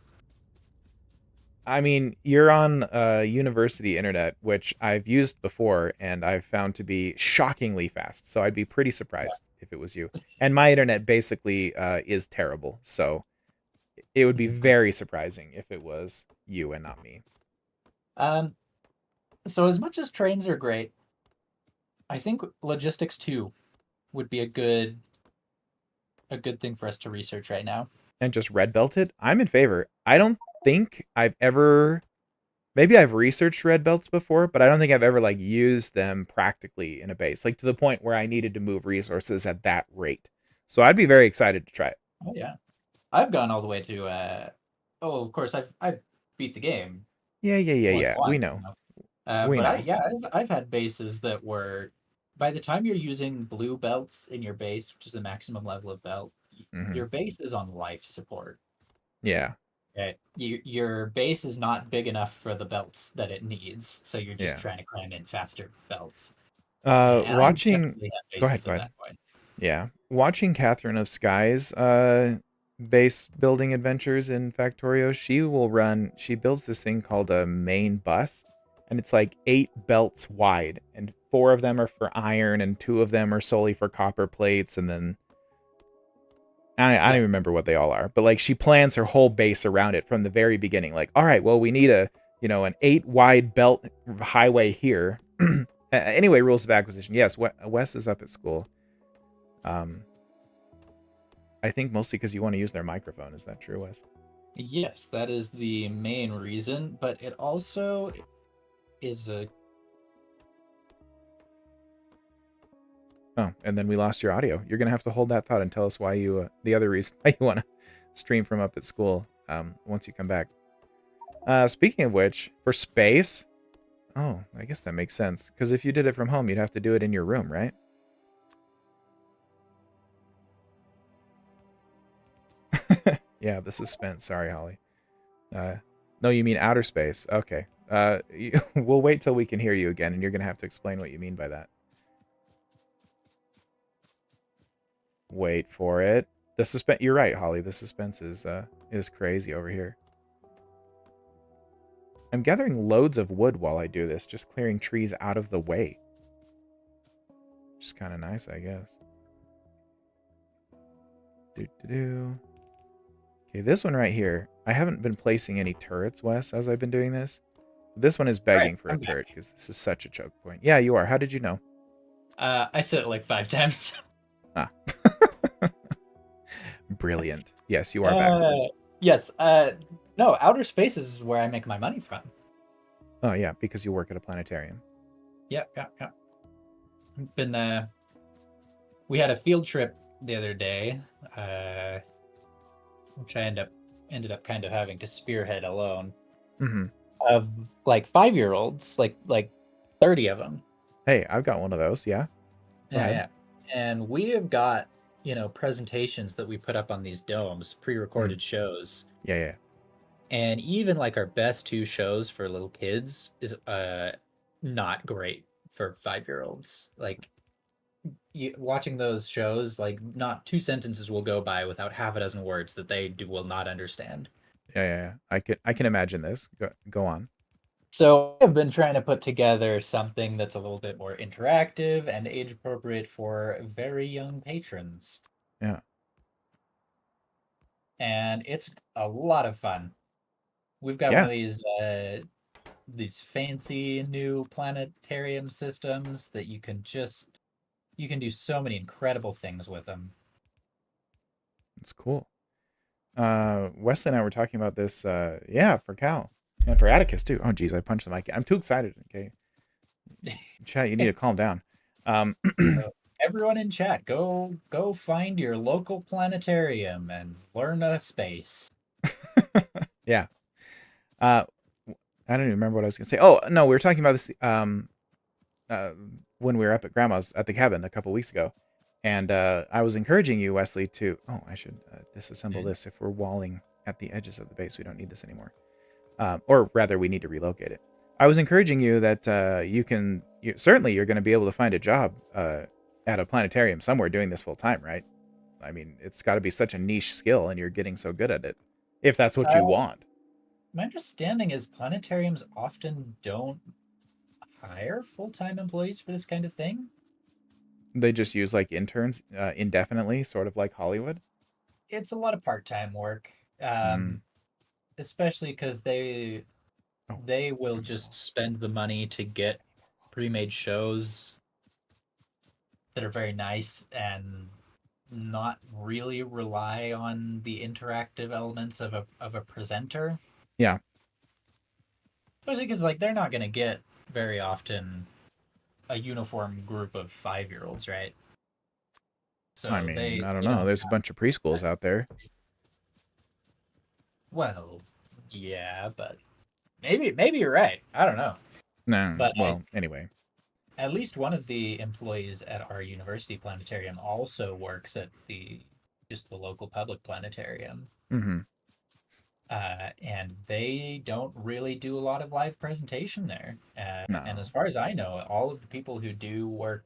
I mean, you're on university internet, which I've used before, and I've found to be shockingly fast. So I'd be pretty surprised if it was you. And my internet basically is terrible. So it would be very surprising if it was you and not me. Um, so as much as trains are great, I think logistics too would be a good thing for us to research right now. And just red belted, I'm in favor. I don't think I've ever, maybe I've researched red belts before, but I don't think I've ever like used them practically in a base, like to the point where I needed to move resources at that rate. So I'd be very excited to try it. Oh yeah, I've gone all the way to. Oh, of course, I've beat the game Yeah, yeah, yeah, more than yeah. We once. know. We But I know. yeah, I've had bases that were by the time you're using blue belts in your base, which is the maximum level of belt, Hmm. your base is on life support. Yeah, Okay. Your base is not big enough for the belts that it needs, so you're just yeah. trying to cram in faster belts. And I Watching. definitely have Go ahead. bases Go at ahead. that point. Yeah, watching Catherine of Sky's base building adventures in Factorio, she builds this thing called a main bus, and it's like 8 belts wide, and 4 of them are for iron, and 2 of them are solely for copper plates, and then I don't Yeah. even remember what they all are, but like she plans her whole base around it from the very beginning. Like, all right, well, we need an 8 wide belt highway here. Anyway, rules of acquisition. Yes, Wes is up at school. Um, I think mostly because you want to use their microphone. Is that true, Wes? Yes, that is the main reason, but it also is a Oh, and then we lost your audio. You're gonna have to hold that thought and tell us why the other reason why you want to stream from up at school. Once you come back. Speaking of which, for space, oh, I guess that makes sense. Because if you did it from home, you'd have to do it in your room, right? Yeah, the suspense. Sorry, Holly. No, you mean outer space. Okay. We'll wait till we can hear you again, and you're gonna have to explain what you mean by that. Wait for it. The suspense. You're right, Holly. The suspense is crazy over here. I'm gathering loads of wood while I do this, just clearing trees out of the way. Which is kind of nice, I guess. Do. Okay, this one right here. I haven't been placing any turrets, Wes, as I've been doing this. This one is all right. begging for a I'm back. turret because this is such a choke point. Yeah, you are. How did you know? I said it like 5 times. Ah. Brilliant. Yes, you are back. Uh, yes. No, outer space is where I make my money from. Oh, yeah, because you work at a planetarium. Yeah, yeah, yeah. Been we had a field trip the other day, uh, which I ended up kind of having to spearhead alone. Mm-hmm. Of like 5-year-olds, like 30 of them. Hey, I've got one of those. Yeah. Go Yeah, ahead. yeah. And we have got, presentations that we put up on these domes, Mm. pre-recorded shows. Yeah, yeah. And even like our best 2 shows for little kids is not great for 5-year-olds. Like watching those shows, like not 2 sentences will go by without half a dozen words that will not understand. Yeah, yeah, yeah. I can imagine this. Go on. So I've been trying to put together something that's a little bit more interactive and age appropriate for very young patrons. Yeah. And it's a lot of fun. We've got one Yeah. of these fancy new planetarium systems that you can do so many incredible things with them. It's cool. Wesley and I were talking about this. Yeah, for Cal and for Atticus too. Oh, geez, I punched the mic. I'm too excited. Okay, chat, you need to calm down. Um, So everyone in chat, go find your local planetarium and learn a space. yeah. Uh, I don't even remember what I was gonna say. Oh no, we were talking about this. Uh, when we were up at Grandma's at the cabin a couple weeks ago, and I was encouraging you, Wesley, to. Oh, I should disassemble Mhm. this. If we're walling at the edges of the base, we don't need this anymore. Or rather, we need to relocate it. I was encouraging you that certainly you're going to be able to find a job at a planetarium somewhere doing this full time, right? I mean, it's got to be such a niche skill, and you're getting so good at it. If that's what you Uh, want, my understanding is planetariums often don't hire full-time employees for this kind of thing. they just use like interns indefinitely, sort of like Hollywood. It's a lot of part-time work, Mm. especially because Oh, they will I need just more. spend the money to get pre-made shows that are very nice and not really rely on the interactive elements of a presenter. Yeah, Especially because like they're not going to get very often a uniform group of 5-year-olds, right? I So mean, I don't they know. don't There's a have bunch of preschools that. out there. Well, yeah, but maybe you're right. I don't know. No, But I well, anyway. at least one of the employees at our university planetarium also works at the local public planetarium. Mm-hmm. And they don't really do a lot of live presentation there. And as No, far as I know, all of the people who do work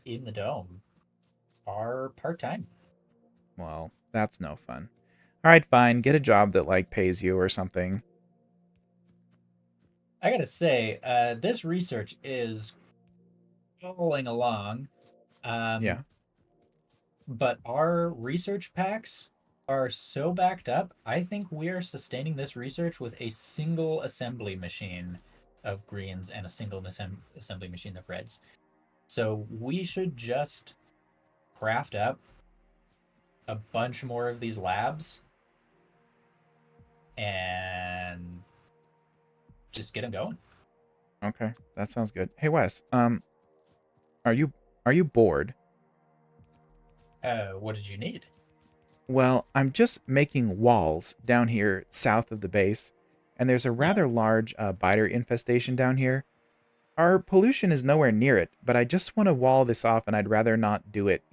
in the dome are part time. well, that's no fun. All right, fine. Get a job that like pays you or something. I gotta say, this research is rolling along, Yeah. um, but our research packs are so backed up. I think we are sustaining this research with a single assembly machine of greens and a single assembly machine of reds. So we should just craft up a bunch more of these labs and just get them going. Okay, that sounds good. Hey, Wes. Are you are you bored? What did you need? Well, I'm just making walls down here south of the base, and there's a Yeah. rather large biter infestation down here. Our pollution is nowhere near it, but I just want to wall this off, and I'd rather not do it,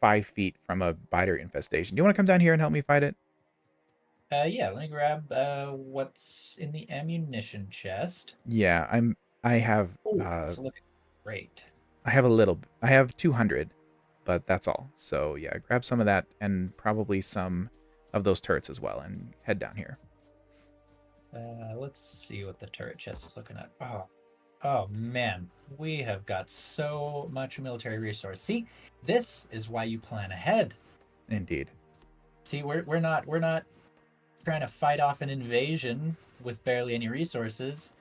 5 feet from a biter infestation. Do you want to come down here and help me fight it? Yeah, let me grab what's in the ammunition chest. Yeah, I have Oh, it's looking great. I have 200, but that's all. So yeah, grab some of that and probably some of those turrets as well, and head down here. Let's see what the turret chest is looking at. Oh man, we have got so much military resource. See, this is why you plan ahead. Indeed. See, we're not trying to fight off an invasion with barely any resources.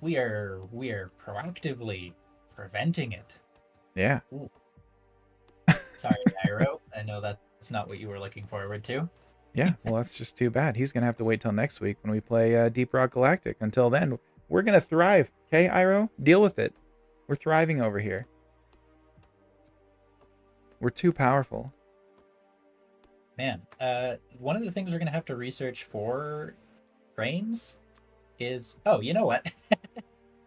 We are proactively preventing it. Yeah. Ooh, sorry, Nairo. I know that's not what you were looking forward to. Yeah. Well, that's just too bad. He's gonna have to wait till next week when we play Deep Rock Galactic. Until then, we're gonna thrive. Okay, Iroh, deal with it. We're thriving over here. We're too powerful. Man, one of the things we're gonna have to research for trains is you know what?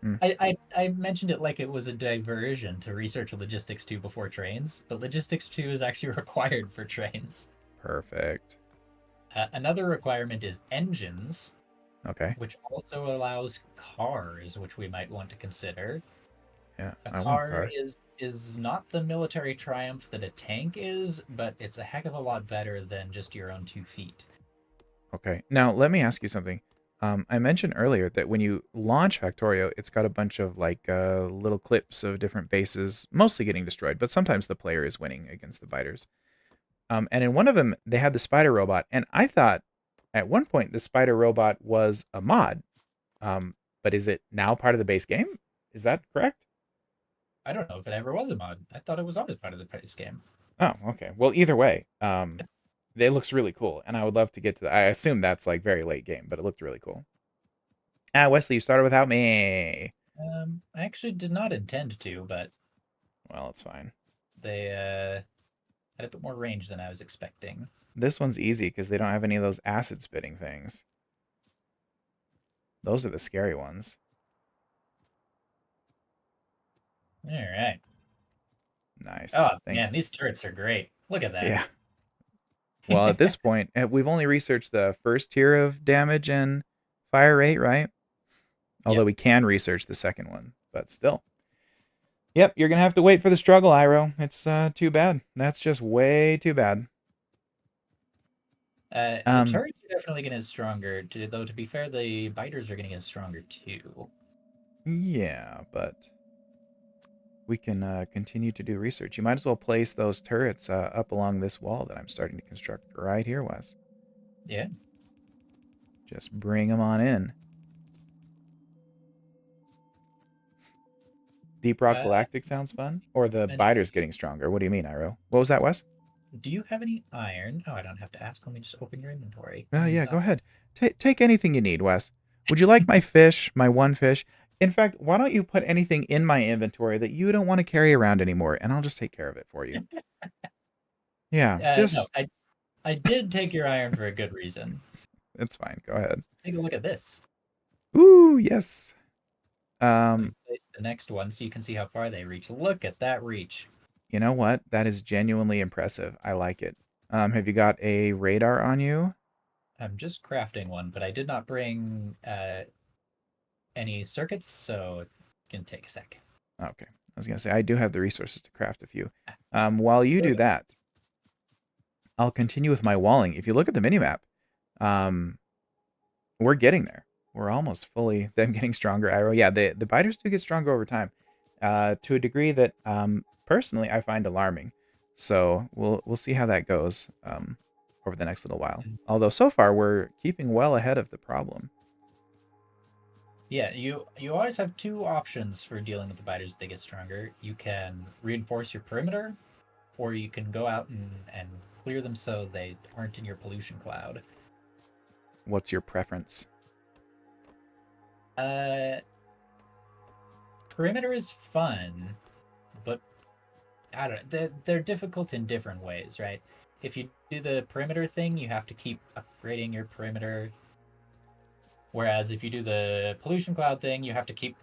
Hmm, I mentioned it like it was a diversion to research logistics 2 before trains, but logistics 2 is actually required for trains. perfect. Another requirement is engines, Okay. which also allows cars, which we might want to consider. Yeah, A I want a car car. is not the military triumph that a tank is, but it's a heck of a lot better than just your own 2 feet. Okay. Now, let me ask you something. I mentioned earlier that when you launch Factorio, it's got a bunch of like little clips of different bases, mostly getting destroyed, but sometimes the player is winning against the biters. And in one of them, they had the spider robot, and I thought at one point the spider robot was a mod. But is it now part of the base game? Is that correct? I don't know if it ever was a mod. I thought it was always part of the base game. Oh, okay. Well, either way, it looks really cool, and I would love to get to that. I assume that's like very late game, but it looked really cool. Ah, Wesley, you started without me. I actually did not intend to, but Well, it's fine. they had a bit more range than I was expecting. This one's easy because they don't have any of those acid spitting things. Those are the scary ones. All right. Nice. Oh man, these Thanks. turrets are great. Look at that. Yeah. Well, at this point, we've only researched the first tier of damage and fire rate, right? Although Yep. we can research the second one, but still. Yep, you're gonna have to wait for the struggle, Iro. It's too bad. That's just way too bad. The Um, turrets are definitely getting stronger. Though to be fair, the biters are getting stronger too. yeah, but we can continue to do research. You might as well place those turrets up along this wall that I'm starting to construct right here, Wes. Yeah. Just bring them on in. Deep Rock Uh, Galactic sounds fun. Or the and biters getting stronger. What do you mean, Iro? What was that, Wes? do you have any iron? Oh, I don't have to ask. Let me just open your inventory. Oh, And yeah, go ahead. Take anything you need, Wes. Would you like my fish, my one fish? In fact, why don't you put anything in my inventory that you don't want to carry around anymore, and I'll just take care of it for you. Yeah, no, just I did take your iron for a good reason. it's fine. Go ahead. Take a look at this. Ooh, yes. Let me Um, place the next one so you can see how far they reach. Look at that reach. you know what? That is genuinely impressive. I like it. Have you got a radar on you? I'm just crafting one, but I did not bring any circuits, so it can take a sec. Okay. I was gonna say I do have the resources to craft a few. While you do Okay. that, I'll continue with my walling. If you look at the minimap, um, we're getting there. We're almost fully them getting stronger. Arrow, yeah, the biters do get stronger over time, to a degree that personally I find alarming. So we'll see how that goes over the next little while. Although so far we're keeping well ahead of the problem. Yeah, you always have two options for dealing with the biters as they get stronger. You can reinforce your perimeter, or you can go out and clear them so they aren't in your pollution cloud. What's your preference? Uh, Perimeter is fun, but I don't know. They're difficult in different ways, right? If you do the perimeter thing, you have to keep upgrading your perimeter. Whereas if you do the pollution cloud thing, you have to keep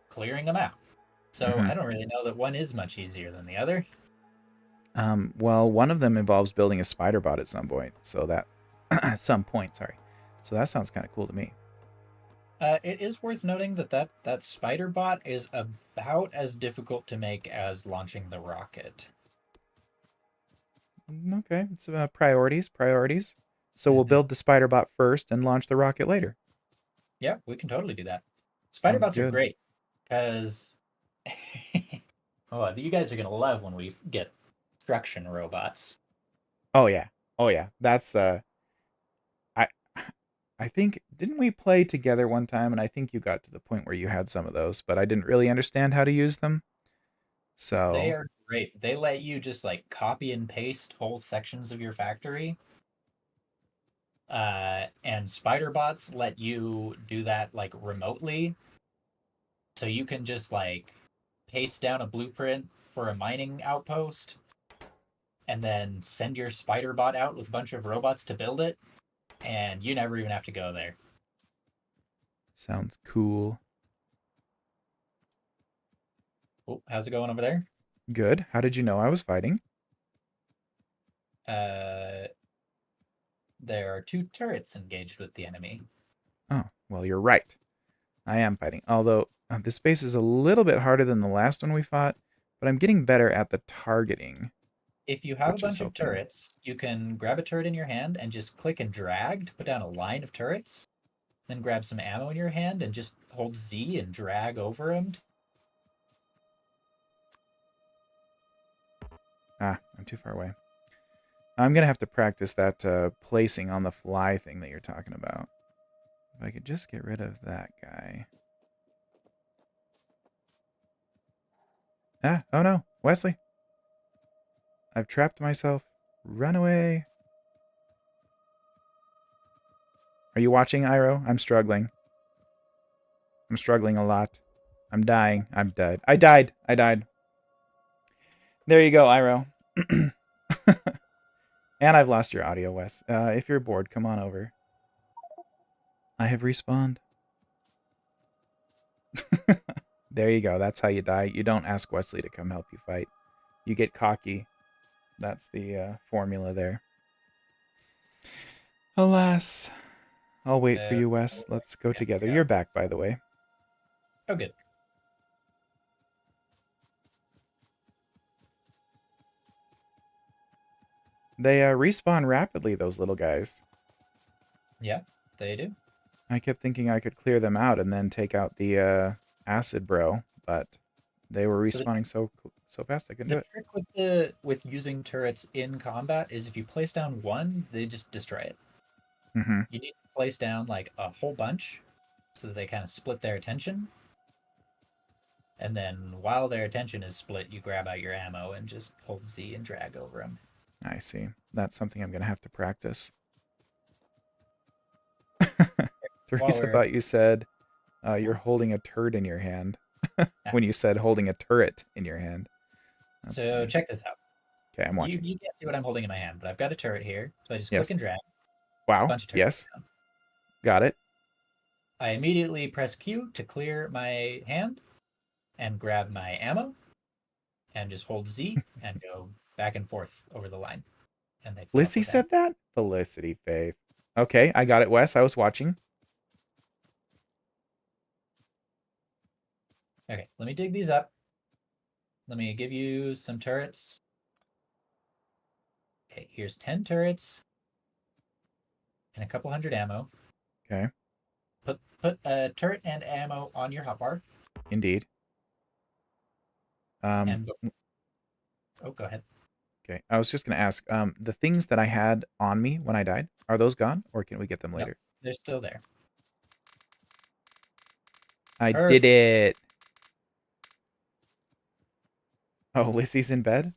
clearing them out. So Hmm. I don't really know that one is much easier than the other. Well, one of them involves building a spider bot at some point. So that at some point, sorry. So that sounds kind of cool to me. It is worth noting that that spider bot is about as difficult to make as launching the rocket. Okay, it's priorities, priorities. So we'll Hmm. build the spider bot first and launch the rocket later. Yeah, we can totally do that. Spider Sounds bots are good. great because oh, you guys are gonna love when we get construction robots. Oh yeah. Oh yeah. That's I I think didn't we play together one time and I think you got to the point where you had some of those, but I didn't really understand how to use them. They So, are great. They let you just like copy and paste whole sections of your factory. And spider bots let you do that like remotely. So you can just like paste down a blueprint for a mining outpost and then send your spider bot out with a bunch of robots to build it, and you never even have to go there. sounds cool. Oh, how's it going over there? Good. How did you know I was fighting? Uh, there are two turrets engaged with the enemy. Oh, well, you're right. I am fighting. Although this space is a little bit harder than the last one we fought, but I'm getting better at the targeting, If you have a which is bunch of helping. turrets, you can grab a turret in your hand and just click and drag to put down a line of turrets. Then grab some ammo in your hand and just hold Z and drag over them. Ah, I'm too far away. I'm gonna have to practice that placing on the fly thing that you're talking about. If I could just get rid of that guy. Ah, oh no, Wesley. I've trapped myself. Run away. Are you watching, Iro? I'm struggling. I'm struggling a lot. I'm dying. I'm dead. I died. I died. There you go, Iro. And I've lost your audio, Wes. If you're bored, come on over. I have respawned. There you go. That's how you die. You don't ask Wesley to come help you fight. You get cocky. That's the formula there. Alas. I'll wait for Uh, you, Wes. Let's go yeah, together. yeah. You're back, by the way. Oh, good. They respawn rapidly, those little guys. Yeah, they do. I kept thinking I could clear them out and then take out the acid bro, but they were So respawning so fast I couldn't the do it. trick with using turrets in combat is if you place down one, they just destroy it. Mm-hmm. You need to place down like a whole bunch so that they kind of split their attention. And then while their attention is split, you grab out your ammo and just hold Z and drag over them. I see. That's something I'm gonna have to practice. While Teresa we're thought you said you're holding a turd in your hand yeah. when you said holding a turret in your hand. That's So funny. check this out. Okay, I'm You watching. you can't see what I'm holding in my hand, but I've got a turret here. So I just click Yes. and drag a Wow. bunch of turrets Yes. down. Got it. I immediately press Q to clear my hand and grab my ammo and just hold Z and go back and forth over the line. And they fill up Lissy with ammo. said that? Felicity Faith. Okay, I got it, Wes. I was watching. Okay, let me dig these up. Let me give you some turrets. Okay, here's 10 turrets and a couple hundred ammo. Okay. Put a turret and ammo on your hotbar. Indeed. Um, And oh, go ahead. okay. I was just gonna ask, the things that I had on me when I died, are those gone, or can we get them No, later? they're still there. I did Perfect. it. Oh, Lissy's in bed?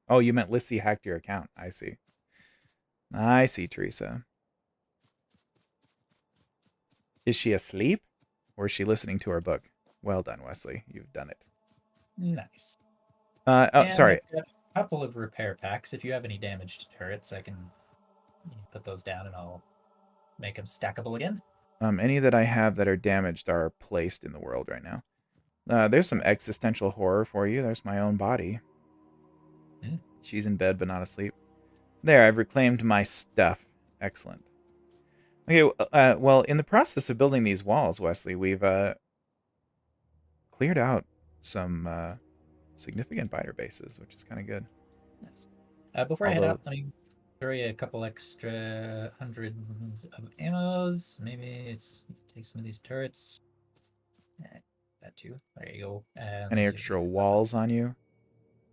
Oh, you meant Lissy hacked your account. I see. I see, Teresa. Is she asleep? Or is she listening to her book? Well done, Wesley. You've done it. Nice. Oh, And I've sorry. got a couple of repair packs. If you have any damaged turrets, I can put those down and I'll make them stackable again. Any that I have that are damaged are placed in the world right now. There's some existential horror for you. There's my own body. Hmm. She's in bed but not asleep. There, I've reclaimed my stuff. Excellent. Okay, well, in the process of building these walls, Wesley, we've cleared out some significant biter bases, which is kind of good. Nice. Before I head Although, out, let me throw you a couple extra hundreds of ammos. Maybe it's take some of these turrets. That too. There you go. And any let's see if we extra can put some. walls on you?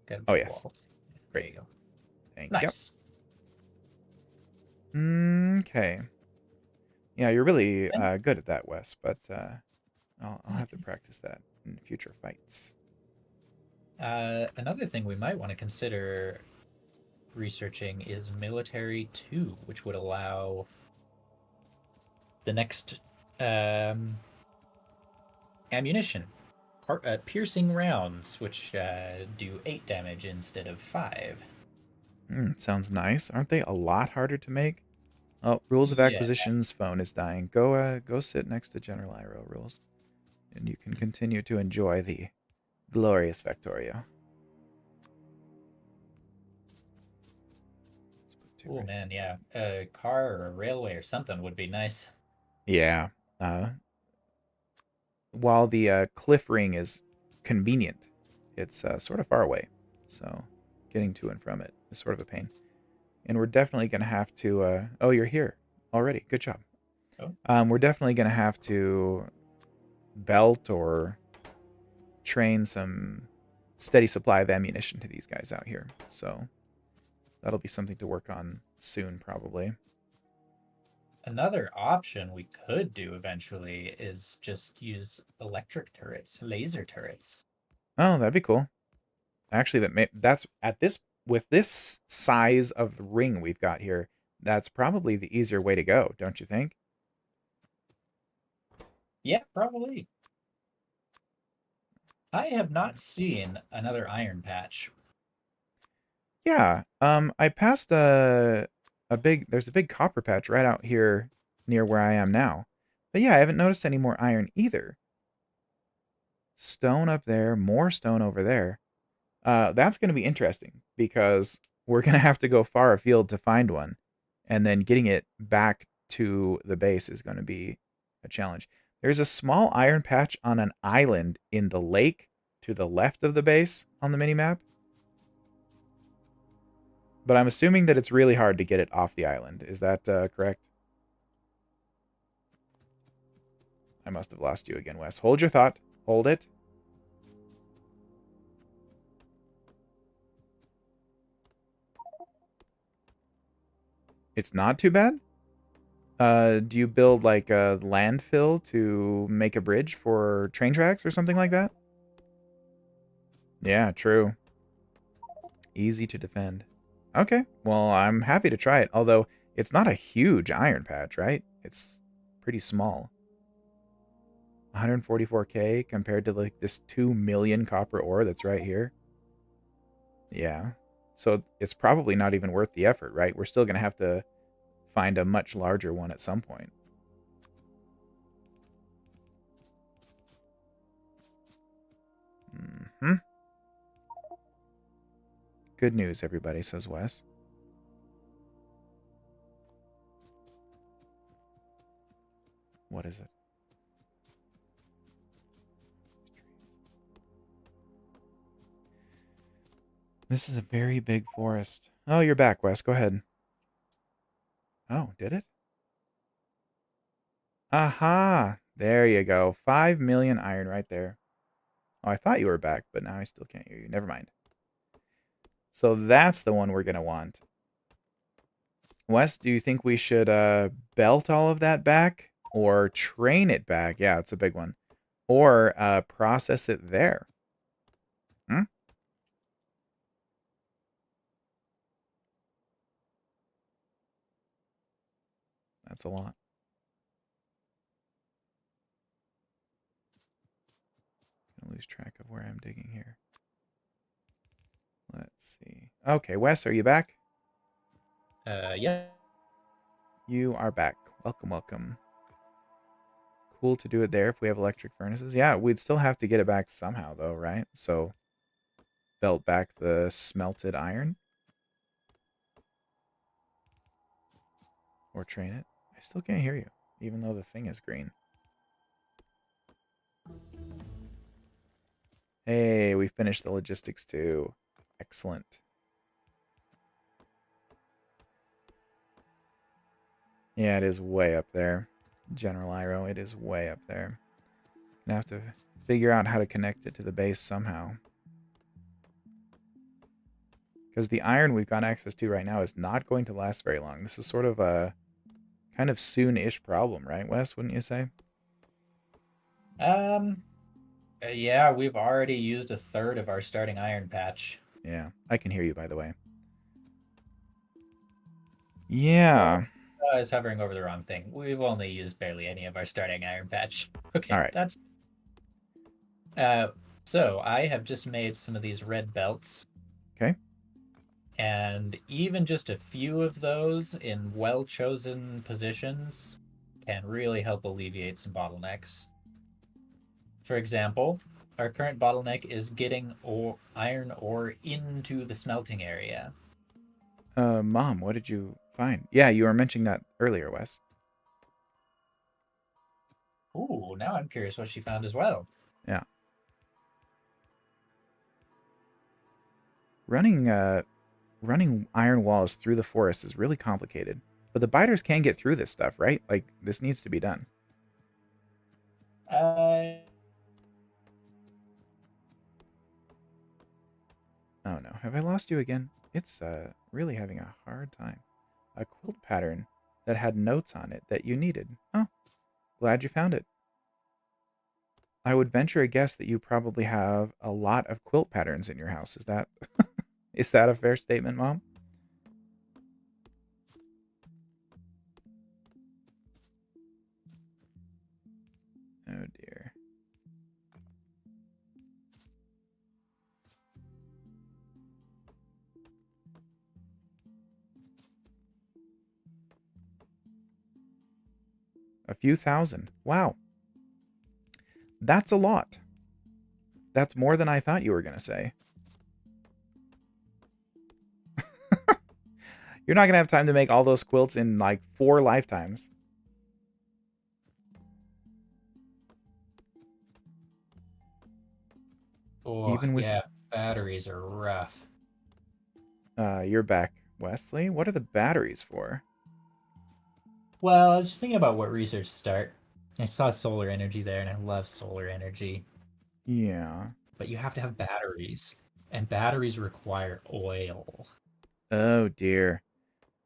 Got to Oh, build yes. walls. There Great. you go. Thank you. Nice. Okay. Yeah, you're really And good at that, Wes, but I'll thank have to you. practice that in future fights. Another thing we might want to consider researching is military 2, which would allow the next um, ammunition, piercing rounds, which do 8 damage instead of 5. Sounds nice. Aren't they a lot harder to make? Oh, rules of Yeah. acquisitions. Phone is dying. Go sit next to General Iro rules, and you can continue to enjoy the glorious Factorio. Let's put two Oh right man, yeah. A car or a railway or something would be nice. here. Yeah. While the cliff ring is convenient, it's sort of far away, so getting to and from it is sort of a pain. And we're definitely going to have to. Oh, you're here already. Good job. Oh, We're definitely going to have to belt or train some steady supply of ammunition to these guys out here. So that'll be something to work on soon, probably. another option we could do eventually is just use electric turrets, laser turrets. Oh, that'd be cool. Actually, that's at this with this size of the ring we've got here. That's probably the easier way to go, don't you think? Yeah, probably. I have not seen another iron patch. Yeah. I passed a big. There's a big copper patch right out here near where I am now. But yeah, I haven't noticed any more iron either. stone up there, more stone over there. That's going to be interesting because we're going to have to go far afield to find one. And then getting it back to the base is going to be a challenge. There's a small iron patch on an island in the lake to the left of the base on the minimap. But I'm assuming that it's really hard to get it off the island. Is that correct? I must have lost you again, Wes. Hold your thought. Hold it. It's not too bad? Do you build like a landfill to make a bridge for train tracks or something like that? Yeah, true. Easy to defend. Okay, well, I'm happy to try it. Although, it's not a huge iron patch, right? It's pretty small. 144k compared to like this 2 million copper ore that's right here. Yeah. So it's probably not even worth the effort, right? We're still going to have to find a much larger one at some point. Mm-hmm. Good news, everybody, says Wes. What is it? This is a very big forest. Oh, you're back, Wes. Go ahead. Oh, did it? Aha! There you go. 5 million iron right there. Oh, I thought you were back, but now I still can't hear you. Never mind. So that's the one we're going to want. Wes, do you think we should belt all of that back or train it back? Yeah, it's a big one. Or process it there. Hmm? That's a lot. I'm gonna lose track of where I'm digging here. Let's see. Okay, Wes, are you back? Yeah. You are back. Welcome, welcome. Cool to do it there if we have electric furnaces. Yeah, we'd still have to get it back somehow, though, right? So, belt back the smelted iron. Or train it. I still can't hear you, even though the thing is green. Hey, we finished the logistics too. Excellent. Yeah, it is way up there. General Iro, it is way up there. Gonna have to figure out how to connect it to the base somehow. Because the iron we've got access to right now is not going to last very long. This is sort of a kind of soon-ish problem, right, Wes? Wouldn't you say? Yeah, we've already used a third of our starting iron patch. Yeah, I can hear you, by the way. Oh, Yeah. I was hovering over the wrong thing. We've only used barely any of our starting iron patch. All Okay, right. that's uh so I have just made some of these red belts, Okay. and even just a few of those in well-chosen positions can really help alleviate some bottlenecks. For example, our current bottleneck is getting iron ore into the smelting area. Mom, what did you find? Yeah, you were mentioning that earlier, Wes. Ooh, now I'm curious what she found as well. Yeah. Running iron walls through the forest is really complicated. But the biters can get through this stuff, right? Like this needs to be done. Uh, Oh no, have I lost you again? It's really having a hard time. A quilt pattern that had notes on it that you needed. Oh, glad you found it. I would venture a guess that you probably have a lot of quilt patterns in your house. Is that is that a fair statement, Mom? Oh dear. A few thousand. Wow. That's a lot. That's more than I thought you were going to say. You're not going to have time to make all those quilts in like 4 lifetimes. Oh, Even with yeah, batteries are rough. you're back, Wesley. What are the batteries for? Well, I was just thinking about what research to start. I saw solar energy there, and I love solar energy. Yeah. But you have to have batteries, and batteries require oil. Oh dear.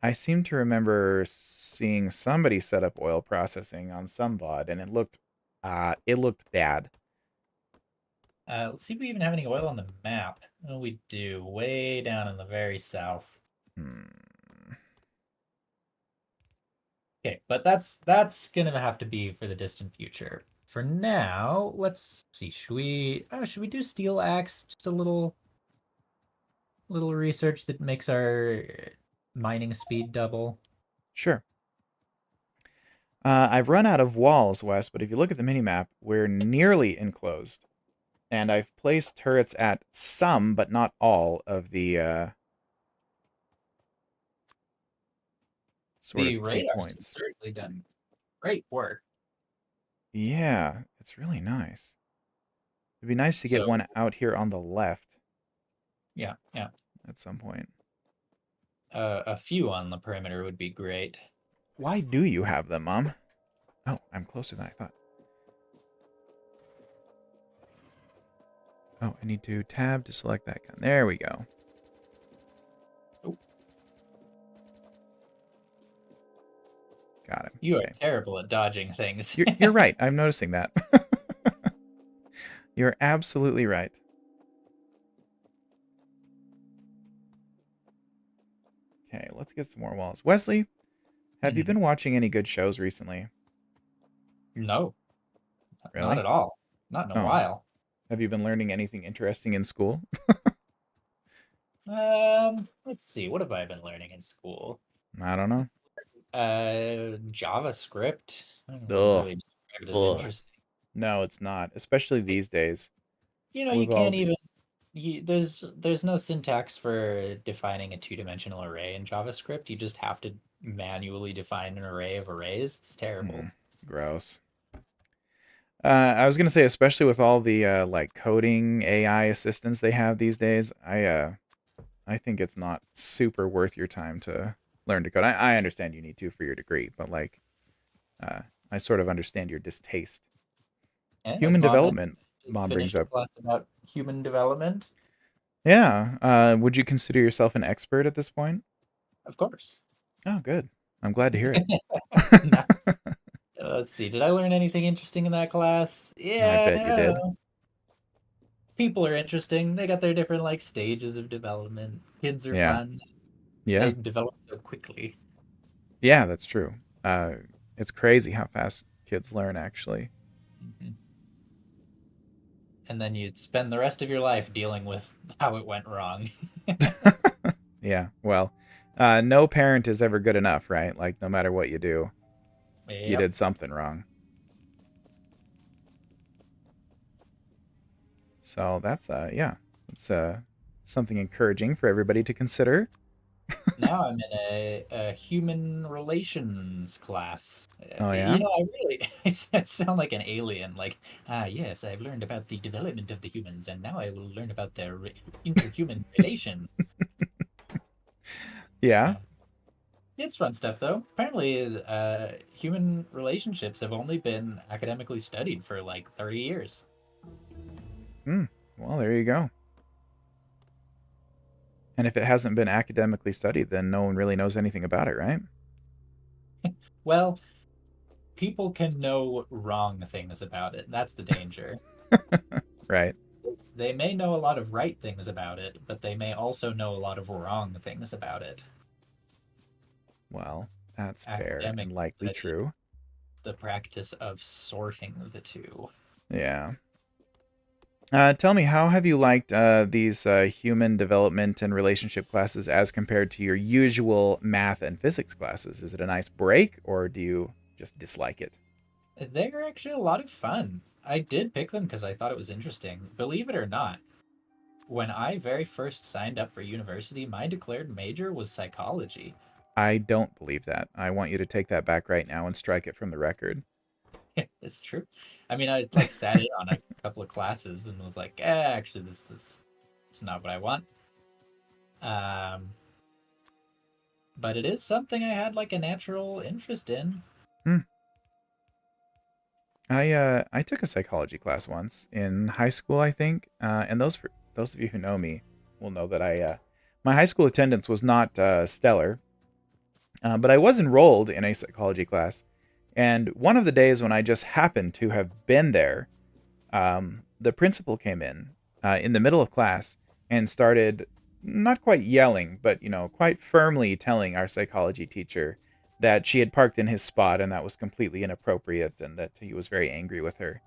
I seem to remember seeing somebody set up oil processing on some VOD, and it looked bad. Let's see if we even have any oil on the map. Oh, we do, way down in the very south. Hmm. Okay, but that's gonna have to be for the distant future. For now, let's see. Should we do steel axe? Just a little research that makes our mining speed double. Sure. I've run out of walls, Wes, but if you look at the minimap, we're nearly enclosed. And I've placed turrets at some, but not all, of the sort The of key radars have points. certainly done great work. Yeah, it's really nice. It'd be nice to get So one out here on the left yeah, yeah. at some point. A few on the perimeter would be great. Why do you have them, Mom? Oh, I'm closer than I thought. Oh, I need to tab to select that gun. There we go. Oh, Got him. you are Okay. terrible at dodging things. You're right. I'm noticing that. You're absolutely right. Okay, let's get some more walls. Wesley, have you Mhm. been watching any good shows recently? No, not Really? at all. Not in a Oh, while. have you been learning anything interesting in school? Let's see. What have I been learning in school? I don't know. JavaScript. I wouldn't Ugh. really describe it as Ugh. interesting. No, it's not. Especially these days You with all can't the. even there's no syntax for defining a two-dimensional array in JavaScript. You just have to manually define an array of arrays. It's terrible. Gross. I was gonna say, especially with all the like coding AI assistants they have these days, I think it's not super worth your time to learn to code. I understand you need to for your degree, but like, uh, I sort of understand your distaste. And as Human mom mentioned, development, just mom brings finished a up. class about human development. Yeah. Would you consider yourself an expert at this point? Of course. Oh, good. I'm glad to hear it. Now, let's see. Did I learn anything interesting in that class? I Yeah, I bet you don't did. know. People are interesting. They got their different like stages of development. Kids are Yeah. fun. They Yeah. develop so quickly. Yeah, that's true. Uh, it's crazy how fast kids learn, actually. Mhm. And then you spend the rest of your life dealing with how it went wrong. Yeah. Well, no parent is ever good enough, right? Like, no matter what you do, you Yep. did something wrong. So that's yeah, it's something encouraging for everybody to consider. Now I'm in a human relations class. Oh yeah. I really I sound like an alien. Like, yes, I've learned about the development of the humans, and now I will learn about their interhuman relation. Yeah. Uh, it's fun stuff, though. Apparently, human relationships have only been academically studied for like 30 years. Hmm. Well, there you go. And if it hasn't been academically studied, then no one really knows anything about it, right? Well, people can know wrong things about it. That's the danger. Right. They may know a lot of right things about it, but they may also know a lot of wrong things about it. Well, that's fair Academic and likely study true. is the practice of sorting the two. Yeah. Tell me, how have you liked these human development and relationship classes as compared to your usual math and physics classes? Is it a nice break, or do you just dislike it? They're actually a lot of fun. I did pick them because I thought it was interesting. Believe it or not, when I very first signed up for university, my declared major was psychology. I don't believe that. I want you to take that back right now and strike it from the record. It's true. I mean, I like sat in on a couple of classes and was like, actually, it's not what I want. Um, but it is something I had like a natural interest in. Hmm. I took a psychology class once in high school, I think. And for those of you who know me will know that I my high school attendance was not stellar, but I was enrolled in a psychology class. And one of the days when I just happened to have been there, the principal came in the middle of class and started not quite yelling, but quite firmly telling our psychology teacher that she had parked in his spot and that was completely inappropriate and that he was very angry with her.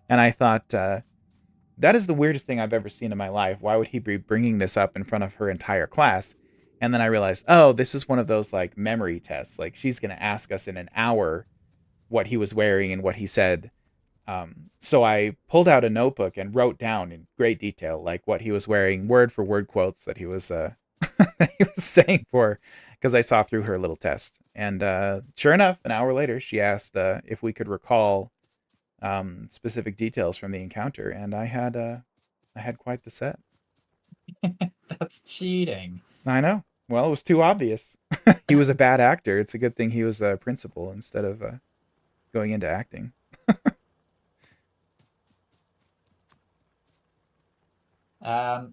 And I thought, that is the weirdest thing I've ever seen in my life. Why would he be bringing this up in front of her entire class? And then I realized, oh, this is one of those like memory tests. Like she's going to ask us in an hour what he was wearing and what he said. So I pulled out a notebook and wrote down in great detail, like what he was wearing, word for word quotes that he was that he was saying for, because I saw through her little test. And sure enough, an hour later, she asked if we could recall specific details from the encounter, and I had quite the set. That's cheating. I know. Well, it was too obvious. He was a bad actor. It's a good thing he was a principal instead of going into acting.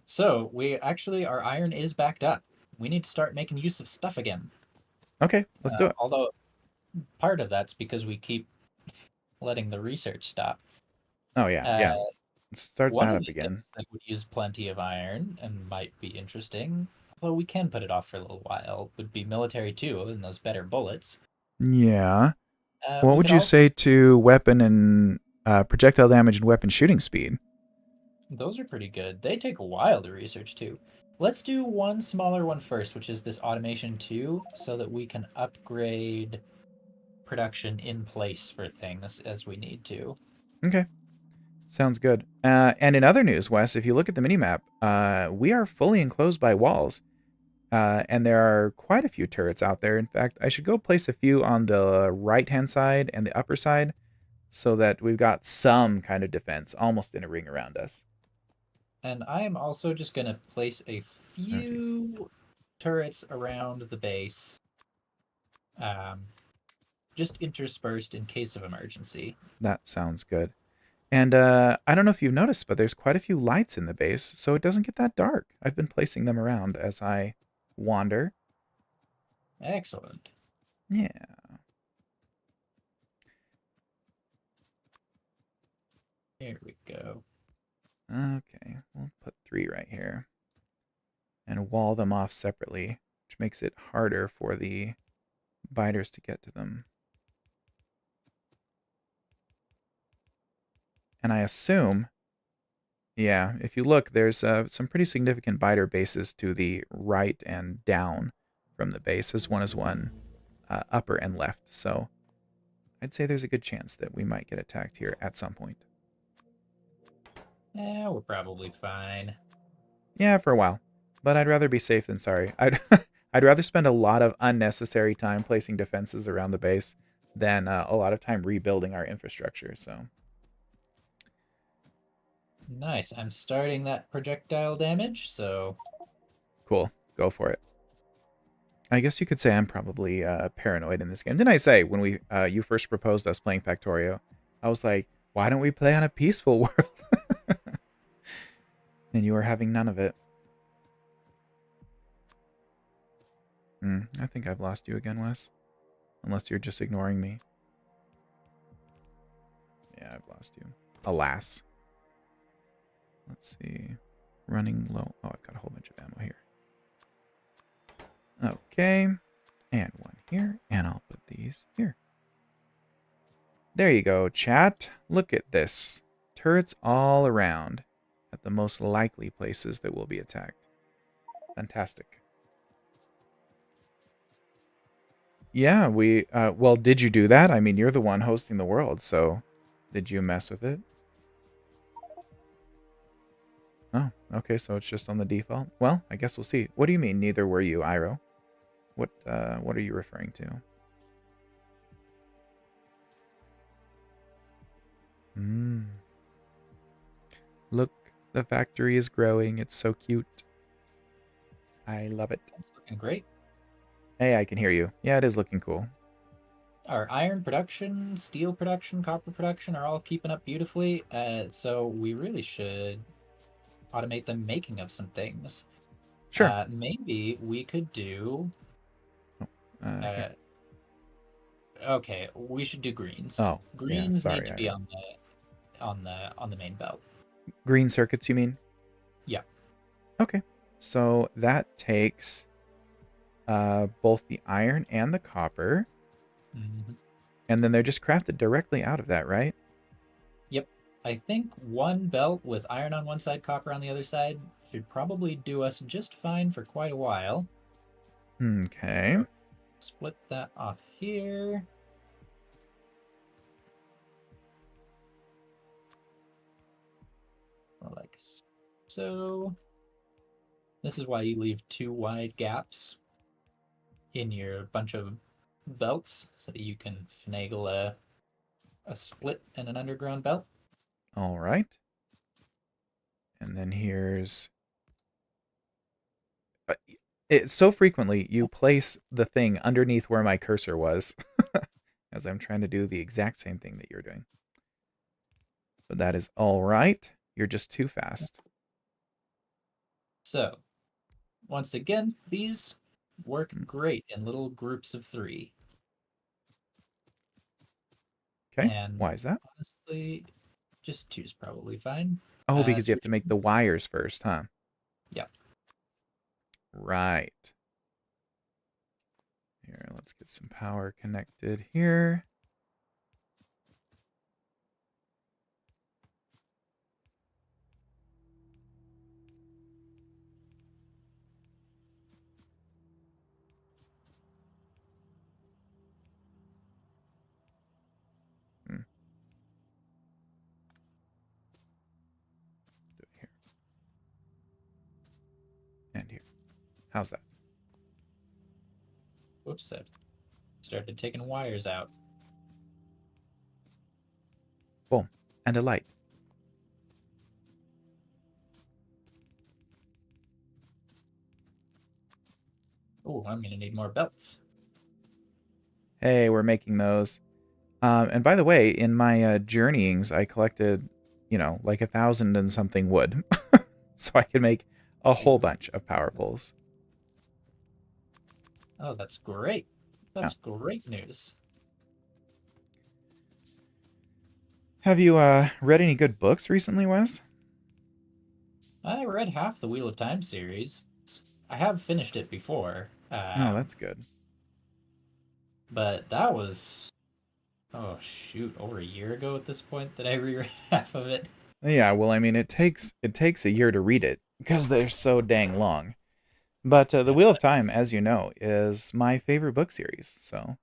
So we actually our iron is backed up. We need to start making use of stuff again. Okay, let's do it. Although part of that's because we keep letting the research stop. Oh yeah, Uh, yeah. Let's start One that of up the things again. that would use plenty of iron and might be interesting, although we can put it off for a little while, would be military too, and those better bullets. Yeah. What We would could you also, say to weapon and projectile damage and weapon shooting speed? those are pretty good. They take a while to research too. Let's do one smaller one first, which is this automation 2, so that we can upgrade production in place for things as we need to. Okay, sounds good. And in other news, Wes, if you look at the minimap, we are fully enclosed by walls. And there are quite a few turrets out there. In fact, I should go place a few on the right-hand side and the upper side so that we've got some kind of defense almost in a ring around us. And I am also just going to place a Oh, geez. few turrets around the base, um, just interspersed in case of emergency. That sounds good. And I don't know if you've noticed, but there's quite a few lights in the base, so it doesn't get that dark. I've been placing them around as I wander. Excellent. Yeah. Here we go. Okay. We'll put 3 right here and wall them off separately, which makes it harder for the biters to get to them. And I assume, yeah, if you look, there's some pretty significant biter bases to the right and down from the base, as one upper and left. So I'd say there's a good chance that we might get attacked here at some point. Yeah, we're probably fine. Yeah, for a while. But I'd rather be safe than sorry. I'd rather spend a lot of unnecessary time placing defenses around the base than a lot of time rebuilding our infrastructure. So Nice. I'm starting that projectile damage, so cool, go for it. I guess you could say I'm probably paranoid in this game. Didn't I say when we you first proposed us playing Factorio, I was like, why don't we play on a peaceful world? And you were having none of it. I think I've lost you again, Wes. Unless you're just ignoring me. Yeah, I've lost you. Alas. Let's see. Running low. Oh, I've got a whole bunch of ammo here. Okay. And one here. And I'll put these here. There you go, chat. Look at this. Turrets all around at the most likely places that will be attacked. Fantastic. Yeah, we well, did you do that? I mean, you're the one hosting the world, so did you mess with it? Oh, okay, so it's just on the default. Well, I guess we'll see. What do you mean neither were you, Iro? What are you referring to? Hmm. Look, the factory is growing. It's so cute. I love it. It's looking great. Hey, I can hear you. Yeah, it is looking cool. Our iron production, steel production, copper production are all keeping up beautifully. So we really should automate the making of some things. Sure. Maybe we could do. Oh, here. Uh, okay, we should do greens. Oh, yeah. Greens need Sorry, to be Iro. on the main belt. Green circuits, you mean? Yeah. Okay. So that takes both the iron and the copper, Hmm. and then they're just crafted directly out of that, right? Yep. I think one belt with iron on one side, copper on the other side should probably do us just fine for quite a while. Okay. So split that off here. Like so. This is why you leave two wide gaps in your bunch of belts so that you can finagle a split and an underground belt. All right. And then here's uh, it so frequently you place the thing underneath where my cursor was as I'm trying to do the exact same thing that you're doing. But that is all right. You're just too fast. So, once again, these work Hmm. great in little groups of three. Okay. And Why is that? honestly, just two's probably fine. Oh, because you So have to make the wires first, huh? yeah. Right. Here, let's get some power connected here. Hmm, do it here and here. How's that? Whoops, I started taking wires out. Boom. And a light. Oh, I'm gonna need more belts. Hey, we're making those. And by the way, in my journeyings, I collected, like 1,000 and something wood, so I could make a whole bunch of power poles. Oh, that's great. Yeah. That's great news. Have you read any good books recently, Wes? I read half the Wheel of Time series. I have finished it before, Oh, that's good. but that was, oh shoot, over a year ago at this point that I reread half of it. Yeah, well, I mean, it takes a year to read it because they're so dang long. But The Yeah. Wheel of Time, as you know, is my favorite book series. So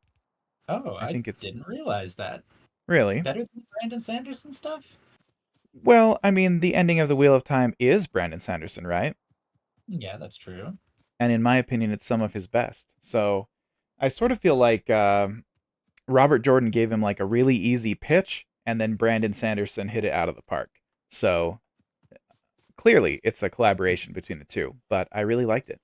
Oh, I I think it's didn't realize that. really Better than Brandon Sanderson stuff? well. I mean, the ending of The Wheel of Time is Brandon Sanderson, right? Yeah, that's true. And in my opinion, it's some of his best. So I sort of feel like Robert Jordan gave him like a really easy pitch, and then Brandon Sanderson hit it out of the park. So clearly, it's a collaboration between the two. But I really liked it.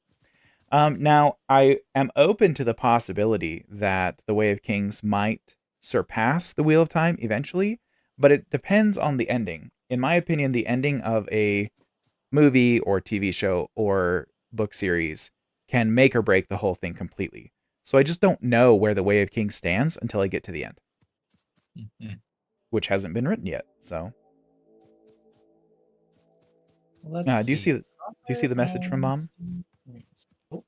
Now, I am open to the possibility that The Way of Kings might surpass The Wheel of Time eventually, but it depends on the ending. In my opinion, the ending of a movie or TV show or book series can make or break the whole thing completely. So I just don't know where The Way of Kings stands until I get to the end, Mhm. which hasn't been written yet. So, Let's do you see. see the message from And Mom? oh,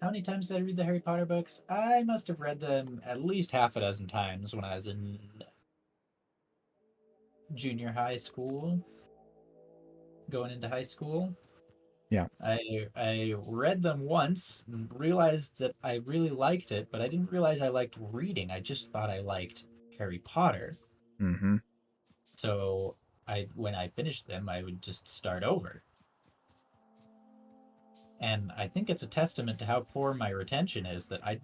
how many times did I read the Harry Potter books? I must have read them at least half a dozen times when I was in junior high school, going into high school. Yeah. I read them once and realized that I really liked it, but I didn't realize I liked reading. I just thought I liked Harry Potter. Mm-hmm. So I when I finished them, I would just start over. And I think it's a testament to how poor my retention is that I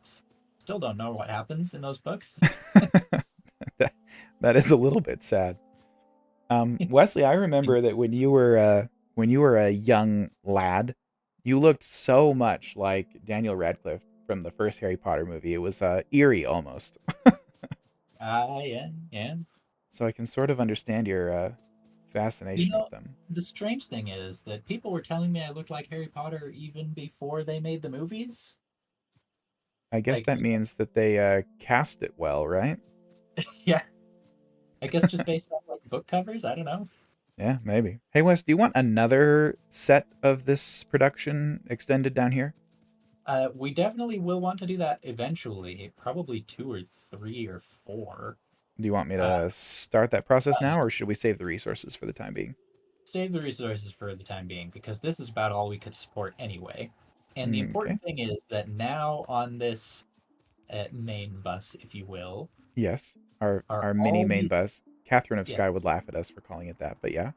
still don't know what happens in those books. that, that is a little bit sad. Wesley, I remember that when you were a young lad, you looked so much like Daniel Radcliffe from the first Harry Potter movie. It was eerie almost. Yeah, yeah. So I can sort of understand your You fascination with know, them. the strange thing is that people were telling me I looked like Harry Potter even before they made the movies. I guess Like, that means that they cast it well, right? yeah, I guess just based on like book covers. I don't know. Yeah, maybe. Hey, Wes, do you want another set of this production extended down here? We definitely will want to do that eventually, probably two or three or four. Do you want me Uh, to start that process now, or should we save the resources for the time being? Save the resources for the time being because this is about all we could support anyway. And the Okay. important thing is that now on this main bus, if you will, Yes. are Our mini all main the bus. Catherine of yeah Sky would laugh at us for calling it that, but yeah.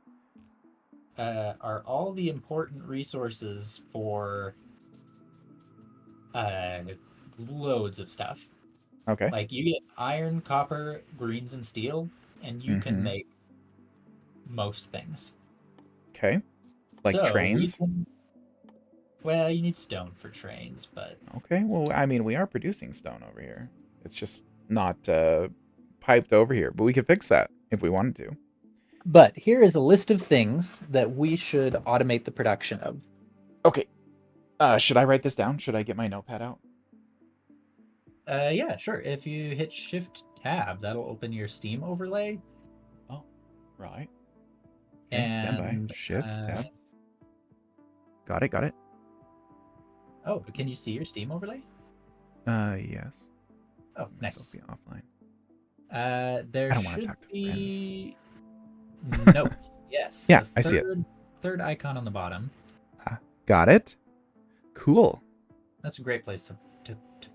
are all the important resources for uh, loads of stuff. Okay. Like you get iron, copper, greens, and steel, and you can Mm-hmm. make most things. Okay. Like So we trains. can. Well, you need stone for trains, but Okay. Well, I mean, we are producing stone over here. It's just not piped over here, but we could fix that if we wanted to. But here is a list of things that we should automate the production of. Okay. Should I write this down? Should I get my notepad out? Yeah, sure. If you hit Shift Tab, that'll open your Steam overlay. Oh, right. Okay. Stand by. And Shift tab. Got it. Got it. oh, can you see your Steam overlay? Yes. Oh, Let myself nice. be offline. There I don't want to should talk to friends. be notes. Yes, Yeah, the I see it. third icon on the bottom. Got it. Cool. That's a great place to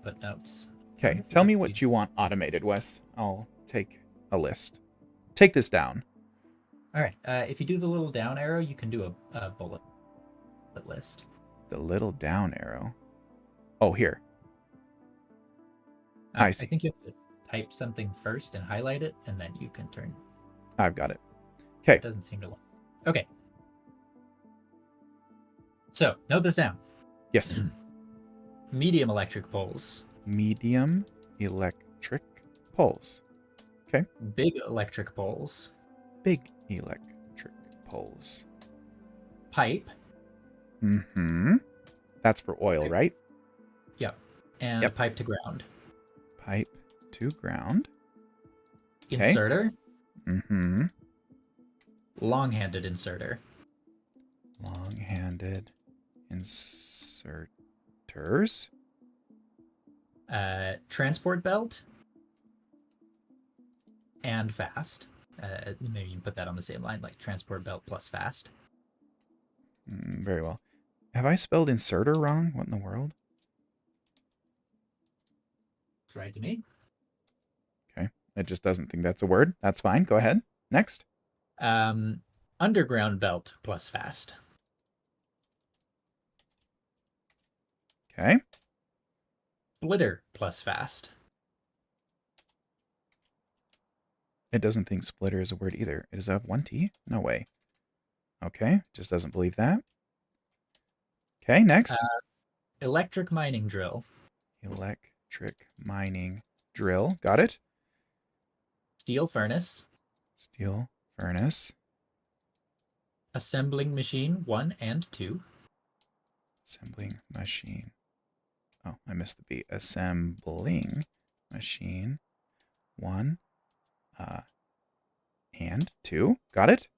put notes. I wonder Okay, if it tell me lets you. what you want automated, Wes. I'll take a list. Take this down. All right. If you do the little down arrow, you can do a bullet list. The little down arrow. Oh, here. I I see. think you have to type something first and highlight it, and then you can turn. I've got it. Okay. It doesn't seem to work. Okay. So note this down. Yes. Medium electric poles, Medium electric poles. Okay. big electric poles, Big electric poles. pipe. Mm-hmm. That's for oil, Pipe. right? Yep. And Yep. pipe to ground. Pipe to ground. Okay. Inserter, Mm-hmm. long-handed inserter. Long-handed inserters. Transport belt, and fast. Maybe you can put that on the same line, like transport belt plus fast. Very well. Have I spelled inserter wrong? What in the world? It's right to me. Okay. It just doesn't think that's a word. That's fine. Go ahead. Next. Um, underground belt plus fast. Okay. Splitter plus fast. It doesn't think splitter is a word either. It is a 1T? No way. Okay. Just doesn't believe that. Okay. Next. Electric mining drill. Electric mining drill. Got it. Steel furnace. Steel furnace. Assembling machine 1 and 2. Assembling machine. Oh, I missed the B. Assembling machine. 1 and 2. Got it.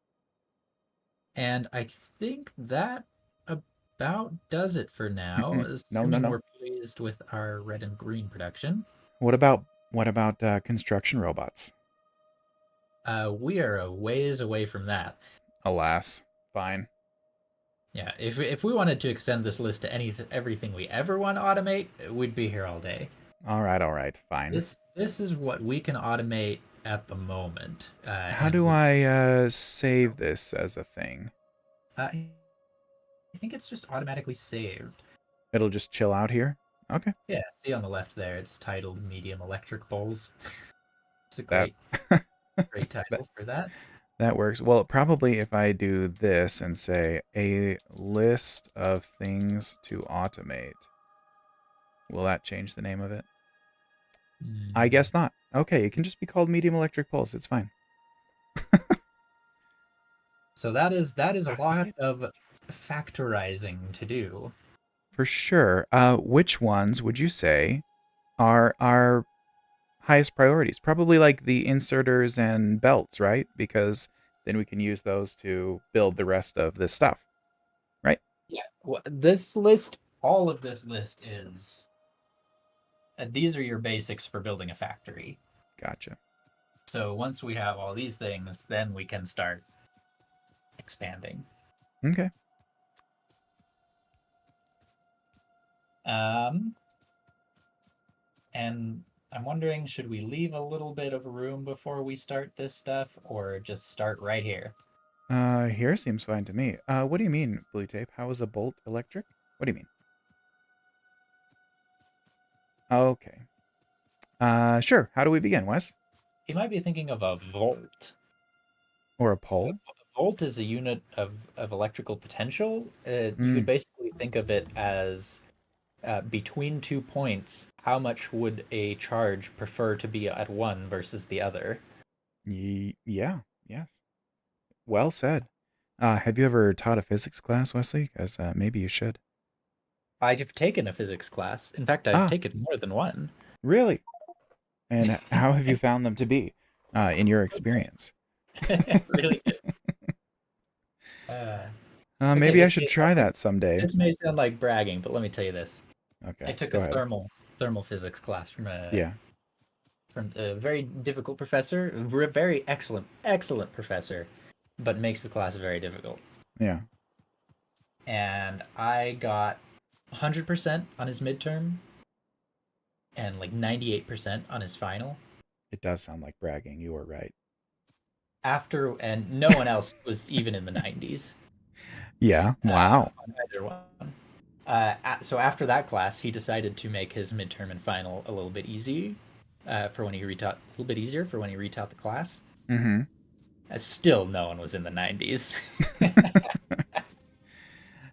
And I think that about does it for now, No, no, assuming no. we're pleased with our red and green production. What about construction robots? We are a ways away from that. Alas, fine. Yeah, if we wanted to extend this list to everything we ever want to automate, we'd be here all day. All right, fine. This is what we can automate at the moment, How and do we I save this as a thing? I think it's just automatically saved. It'll just chill out here? Okay. Yeah, see on the left there, it's titled Medium Electric Bowls. It's a That great that title for that. that works. Well, probably if I do this and say a list of things to automate, will that change the name of it? I Mm. guess not. Okay, it can just be called medium electric pulse. It's fine. So that is a lot Automate. of factorizing to do. For sure. Which ones would you say are our highest priorities? Probably like the inserters and belts, right? Because then we can use those to build the rest of this stuff, right? Yeah. Well, this list, all of this list is, these are your basics for building a factory. Gotcha. So once we have all these things, then we can start expanding. Okay. Um, and I'm wondering, should we leave a little bit of room before we start this stuff, or just start right here? Here seems fine to me. What do you mean, blue tape? How is a bolt electric? What do you mean? Okay. Sure. How do we begin, Wes? You might be thinking of a volt. Or a A pole? volt is a unit of electrical potential. You could Mm, basically think of it as between 2 points, how much would a charge prefer to be at one versus the other? yeah. Yes. Well said. Have you ever taught a physics class, Wesley? Because maybe you should. I've taken a physics class. In fact, I've Ah, taken more than one. really? And how have you found them to be, in your experience? Really good. Uh, okay, Maybe I should try that someday. this may sound like bragging, but let me tell you this. I Okay, took a go ahead. thermal physics class Yeah. from a very difficult professor, very excellent professor, but makes the class very difficult. Yeah. And I got 100% on his midterm and like 98% on his final. It does sound like bragging. You were right. And no one else was even in the 90s Yeah. Wow. on either one. So after that class, he decided to make his midterm and final a little bit easy for when he retaught, a little bit easier for when he retaught the class. Mm-hmm. Still, no one was in the 90s.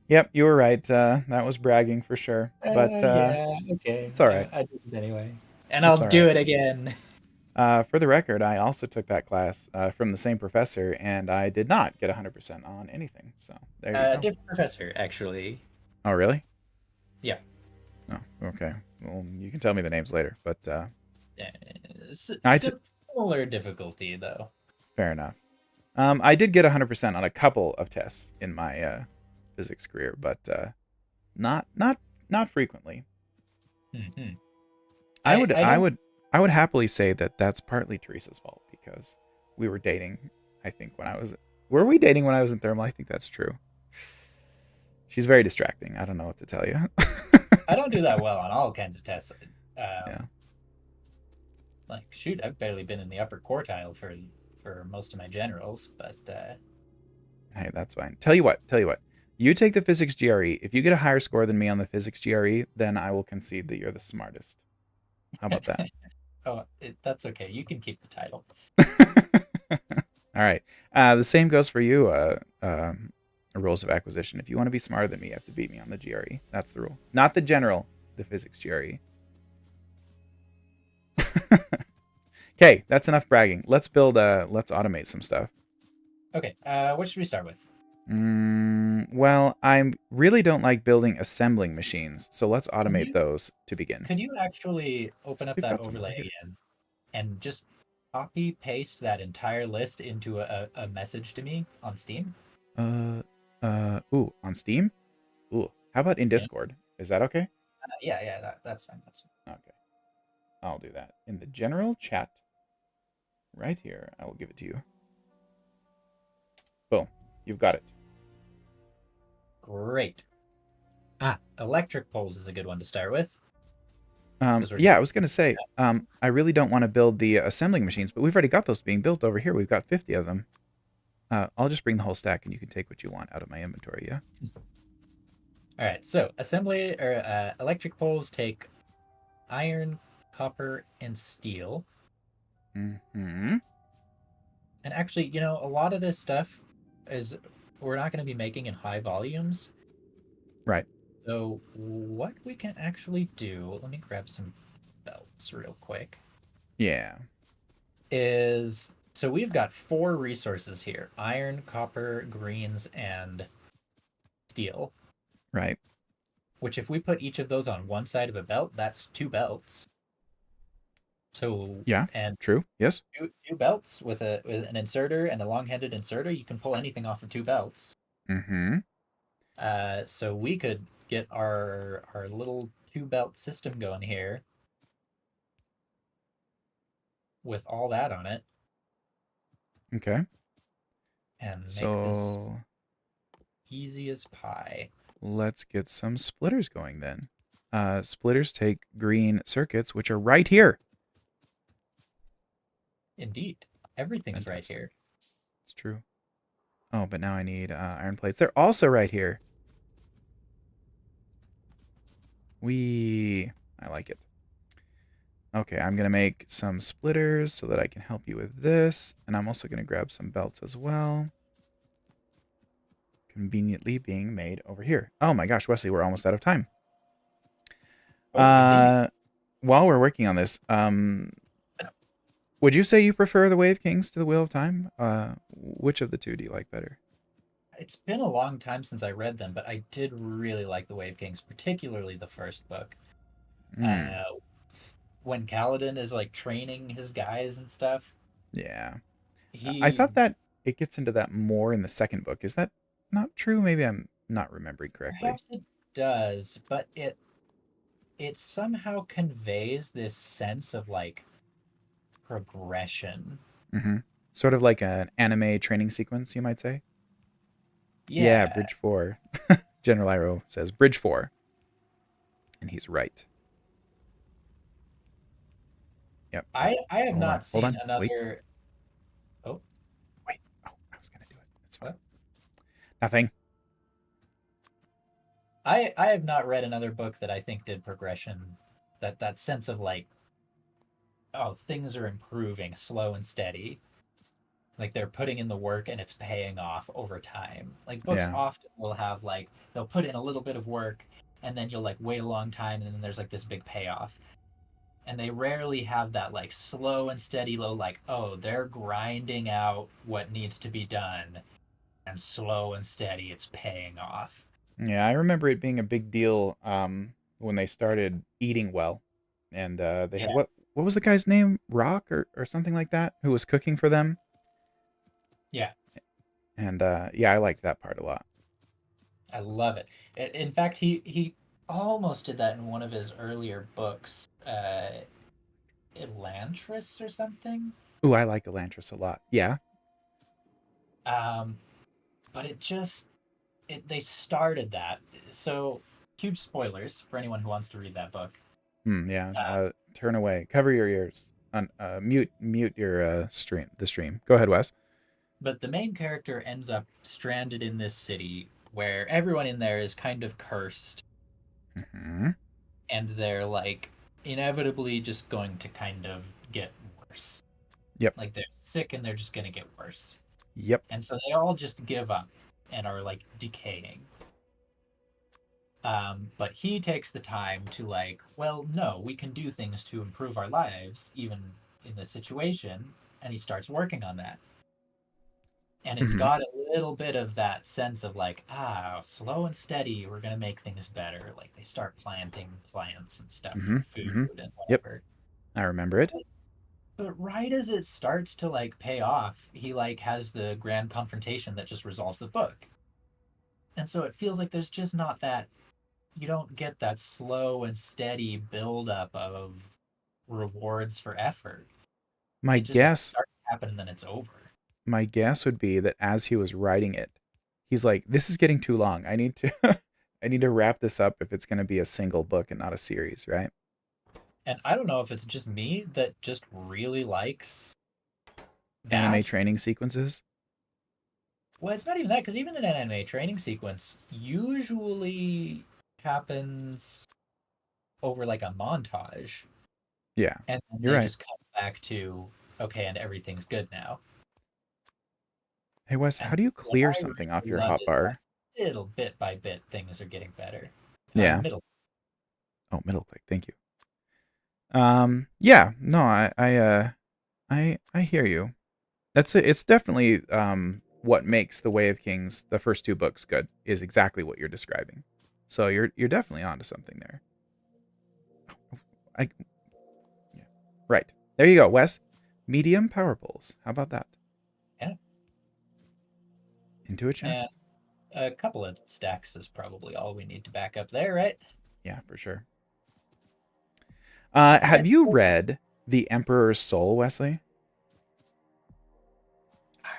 Yep, you were right. That was bragging for sure. But Yeah, okay. it's all right. I did it anyway. And It's I'll all do right. it again. For the record, I also took that class from the same professor, and I did not get 100% on anything. So there you go. Different professor, actually. Oh, really? Yeah. Oh, okay. Well, you can tell me the names later. But Uh, I t- similar difficulty, though. fair enough. I did get 100% on a couple of tests in my physics career, but not not not frequently. Hmm. I would I I don't. would I would happily say that that's partly Teresa's fault because we were dating. I think when I was were we dating when I was in thermal? I think that's true. She's very distracting. I don't know what to tell you. I don't do that well on all kinds of tests. Yeah. Um, like shoot, I've barely been in the upper quartile for most of my generals, but Hey, that's fine. Tell you what. Tell you what. You take the physics GRE. If you get a higher score than me on the physics GRE, then I will concede that you're the smartest. How about that? oh, that's okay. You can keep the title. All right. The same goes for you. Rules of acquisition. If you want to be smarter than me, you have to beat me on the GRE. That's the rule. Not the general, the physics GRE. Okay, that's enough bragging. Let's let's automate some stuff. Okay, what should we start with? Well, I really don't like building assembling machines, so let's Can automate you those to begin. could you actually So open up we've that got some over overlay here. again and just copy paste that entire list into a message to me on Steam? Uh, ooh, on Steam? Ooh, how about in Yeah, Discord? Is that okay? yeah, that's fine. That's fine. Okay, I'll do that. In the general chat, right here, I will give it to you. Boom, you've got it. Great. Electric poles is a good one to start with because we're Yeah, I was gonna say, I really don't want to build the assembling machines, but we've already got those being built over here. We've got 50 of them. I'll just bring the whole stack, and you can take what you want out of my inventory. Yeah. all right. So assembly or electric poles take iron, copper, and steel. Hmm. And actually, a lot of this stuff is we're not going to be making in high volumes. Right. So what we can actually do, let me grab some belts real quick, Yeah. is so we've got four resources here: iron, copper, greens, and steel. Right. Which if we put each of those on one side of a belt, that's two belts. So Yeah. and True. Yes. two belts with an inserter and a long-headed inserter, you can pull anything off of two belts. Hmm. So we could get our little two belt system going here with all that on it Okay. and make this So easy as pie. let's get some splitters going then. Splitters take green circuits, which are right here. Indeed, everything's right Fantastic. here. It's true. Oh, but now I need iron plates. They're also right here. I like it. Okay, I'm going to make some splitters so that I can help you with this. And I'm also going to grab some belts as well. Conveniently being made over here. Oh my gosh, Wesley, we're almost out of time. Oh, indeed. Uh, while we're working on this, would you say you prefer the Wave Kings to the Wheel of Time? Which of the two do you like better? It's been a long time since I read them, but I did really like the Wave Kings, particularly the first book. Hmm. Uh, when Kaladin is like training his guys and stuff, Yeah. I he thought that it gets into that more in the second book. Is that not true? Maybe I'm not remembering correctly. perhaps it does, but it somehow conveys this sense of like progression. Hmm. Sort of like an anime training sequence, you might say. Yeah, Yeah, Bridge 4. General Iroh says Bridge 4, and he's right. Yep, yep. I have Hold on, not hold seen on. Wait, another. Oh, wait. Oh, I was going to do it. It's fine. what? Nothing. I have not read another book that I think did progression. That sense of like, oh, things are improving, slow and steady. Like they're putting in the work and it's paying off over time. Like books Yeah. often will have like they'll put in a little bit of work and then you'll like wait a long time and then there's like this big payoff. And they rarely have that like slow and steady low like, oh, they're grinding out what needs to be done and slow and steady it's paying off. Yeah, I remember it being a big deal when they started eating well. And they had Yeah, what was the guy's name? Rock or something like that, who was cooking for them. yeah, And yeah, I liked that part a lot. I love it. In fact, he almost did that in one of his earlier books, Elantris or something. Ooh, I like Elantris a lot. Yeah. Um, but they started that. So huge spoilers for anyone who wants to read that book. Yeah. Uh, Turn away. Cover your ears. Mute your the stream. Go ahead, Wes. but the main character ends up stranded in this city where everyone in there is kind of cursed, Hmm. and they're like inevitably just going to kind of get worse. Yep. Like they're sick and they're just going to get worse. Yep. And so they all just give up and are like decaying. But he takes the time to like, well, no, we can do things to improve our lives, even in this situation. And he starts working on that. And it's Hmm. got a little bit of that sense of like, slow and steady, we're gonna make things better. Like they start planting plants and stuff Hmm. for food Hmm. and Yep. whatever. I remember it. But right as it starts to like pay off, he like has the grand confrontation that just resolves the book. And so it feels like there's just not that you don't get that slow and steady buildup of rewards for effort. My It just guess starts to happen and then it's over. my guess would be that as he was writing it, he's like, this is getting too long. I need to I need to wrap this up if it's going to be a single book and not a series, right? And I don't know if it's just me that just really likes Anime that. training sequences. Well, it's not even that, because even an anime training sequence usually happens over like a montage, Yeah, and then you're they right. just come back to, okay, and everything's good now. Hey Wes, how And do you what clear I something off really your love is that hotbar? little bit by bit things are getting better. Yeah. Middle. Oh, middle click. Thank you. Yeah, no, I hear you. That's it. It's definitely what makes The Way of Kings, the first two books, good is exactly what you're describing. So you're definitely onto something there. I Yeah. Right. There you go, Wes. Medium power poles. How about that? Yeah. Into a And chest. a couple of stacks is probably all we need to back up there, right? Yeah, for sure. Okay. Have you read The Emperor's Soul, Wesley?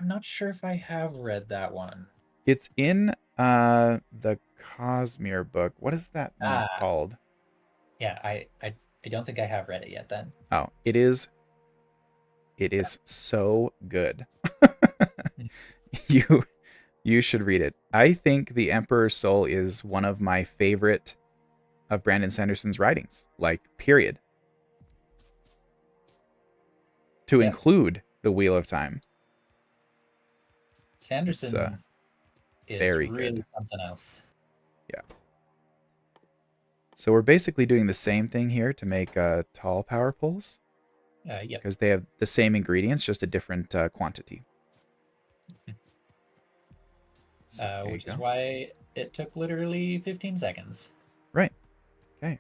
I'm not sure if I have read that one. It's in the Cosmere book. What is that one Ah, called? yeah, I don't think I have read it yet then. Oh, it is so good. Mm. you you should read it. I think The Emperor's Soul is one of my favorite of Brandon Sanderson's writings. Like period. To Yeah, include The Wheel of Time. It's Sanderson is very really good. something else. Yeah. So we're basically doing the same thing here to make tall power poles Yep. because they have the same ingredients, just a different quantity. So there you Which is go. why it took literally 15 seconds. Right. Okay.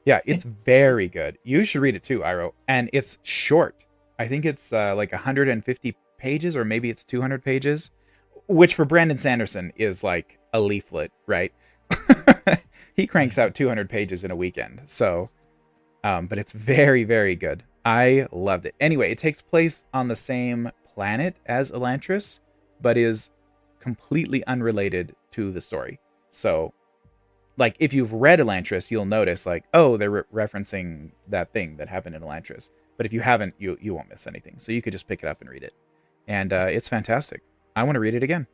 Yeah, it's Just- very good. You should read it too, Iro. And it's short. I think it's like 150 pages, or maybe it's 200 pages, which for Brandon Sanderson is like a leaflet, right? He cranks Mhm. out 200 pages in a weekend. So, but it's very, very good. I loved it. Anyway, it takes place on the same planet as Elantris, but is completely unrelated to the story. So like if you've read Elantris, you'll notice like, oh, they're referencing that thing that happened in Elantris. But if you haven't, you won't miss anything. So you could just pick it up and read it, and it's fantastic. I want to read it again.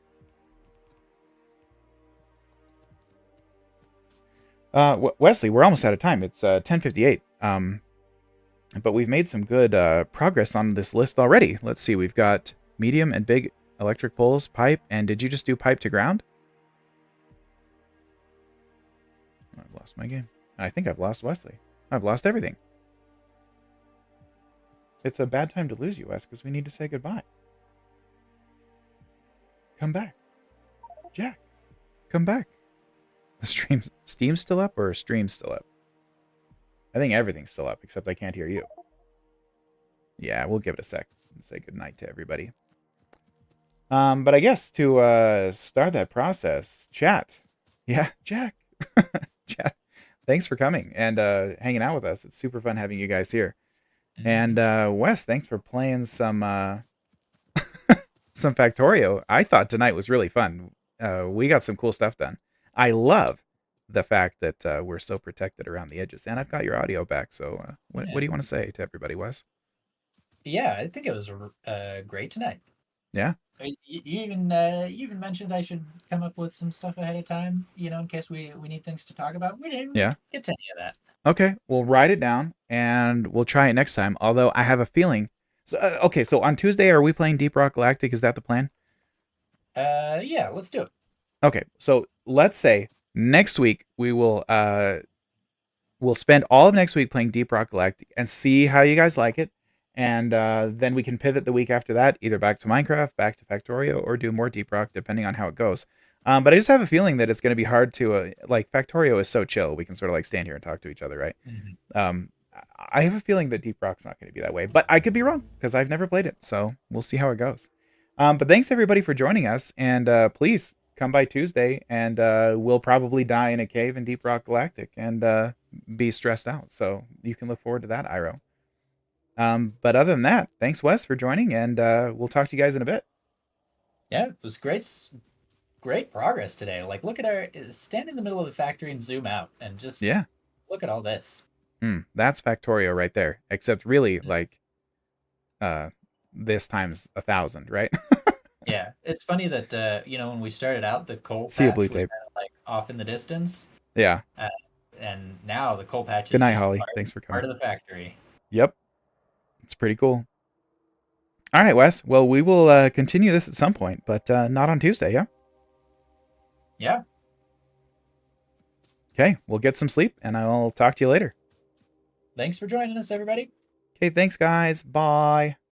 Wesley, we're almost out of time. It's 10:58. But we've made some good progress on this list already. Let's see. We've got medium and big electric poles, pipe, and did you just do pipe to ground? I've lost my game. I think I've lost Wesley. I've lost everything. It's a bad time to lose you, Wes, because we need to say goodbye. Come back. Jack, come back. The Steam's still up or stream's still up? I think everything's still up, except I can't hear you. Yeah, we'll give it a sec and say goodnight to everybody. But I guess to start that process, chat. Yeah, Jack. Chat. Thanks for coming and hanging out with us. It's super fun having you guys here. And Mhm. Wes, thanks for playing some Factorio. I thought tonight was really fun. We got some cool stuff done. I love the fact that we're so protected around the edges, and I've got your audio back. So, what Yeah. do you want to say to everybody, Wes? Yeah, I think it was great tonight. Yeah, You even mentioned I should come up with some stuff ahead of time, in case we need things to talk about. We didn't yeah. get to any of that. Okay, we'll write it down and we'll try it next time. Although I have a feeling. So, okay, so on Tuesday, are we playing Deep Rock Galactic? Is that the plan? Yeah, let's do it. Okay, so let's say next week we'll spend all of next week playing Deep Rock Galactic and see how you guys like it. And then we can pivot the week after that, either back to Minecraft, back to Factorio, or do more Deep Rock, depending on how it goes. But I just have a feeling that it's going to be hard to, like, Factorio is so chill. We can sort of like stand here and talk to each other, right? Mhm. Um, I have a feeling that Deep Rock's not going to be that way, but I could be wrong because I've never played it. So we'll see how it goes. But thanks everybody for joining us. And please come by Tuesday and we'll probably die in a cave in Deep Rock Galactic and be stressed out. So you can look forward to that, Iro. But other than that, thanks Wes for joining, and we'll talk to you guys in a bit. Yeah, it was great. great progress today. Like, look at our stand in the middle of the factory and zoom out, and just Yeah. look at all this. That's Factorio right there. Except really, like, uh, this times 1,000, right? Yeah, it's funny that when we started out, the coal Sea of blue patch was tape. kind of like off in the distance, Yeah. uh, and now the coal patch Good is night, just Holly. part Thanks for part coming. of the factory. Yep. It's pretty cool. All right, Wes. Well, we will continue this at some point, but not on Tuesday, yeah? Yeah. Okay, we'll get some sleep, and I'll talk to you later. Thanks for joining us, everybody. Okay, thanks, guys. Bye.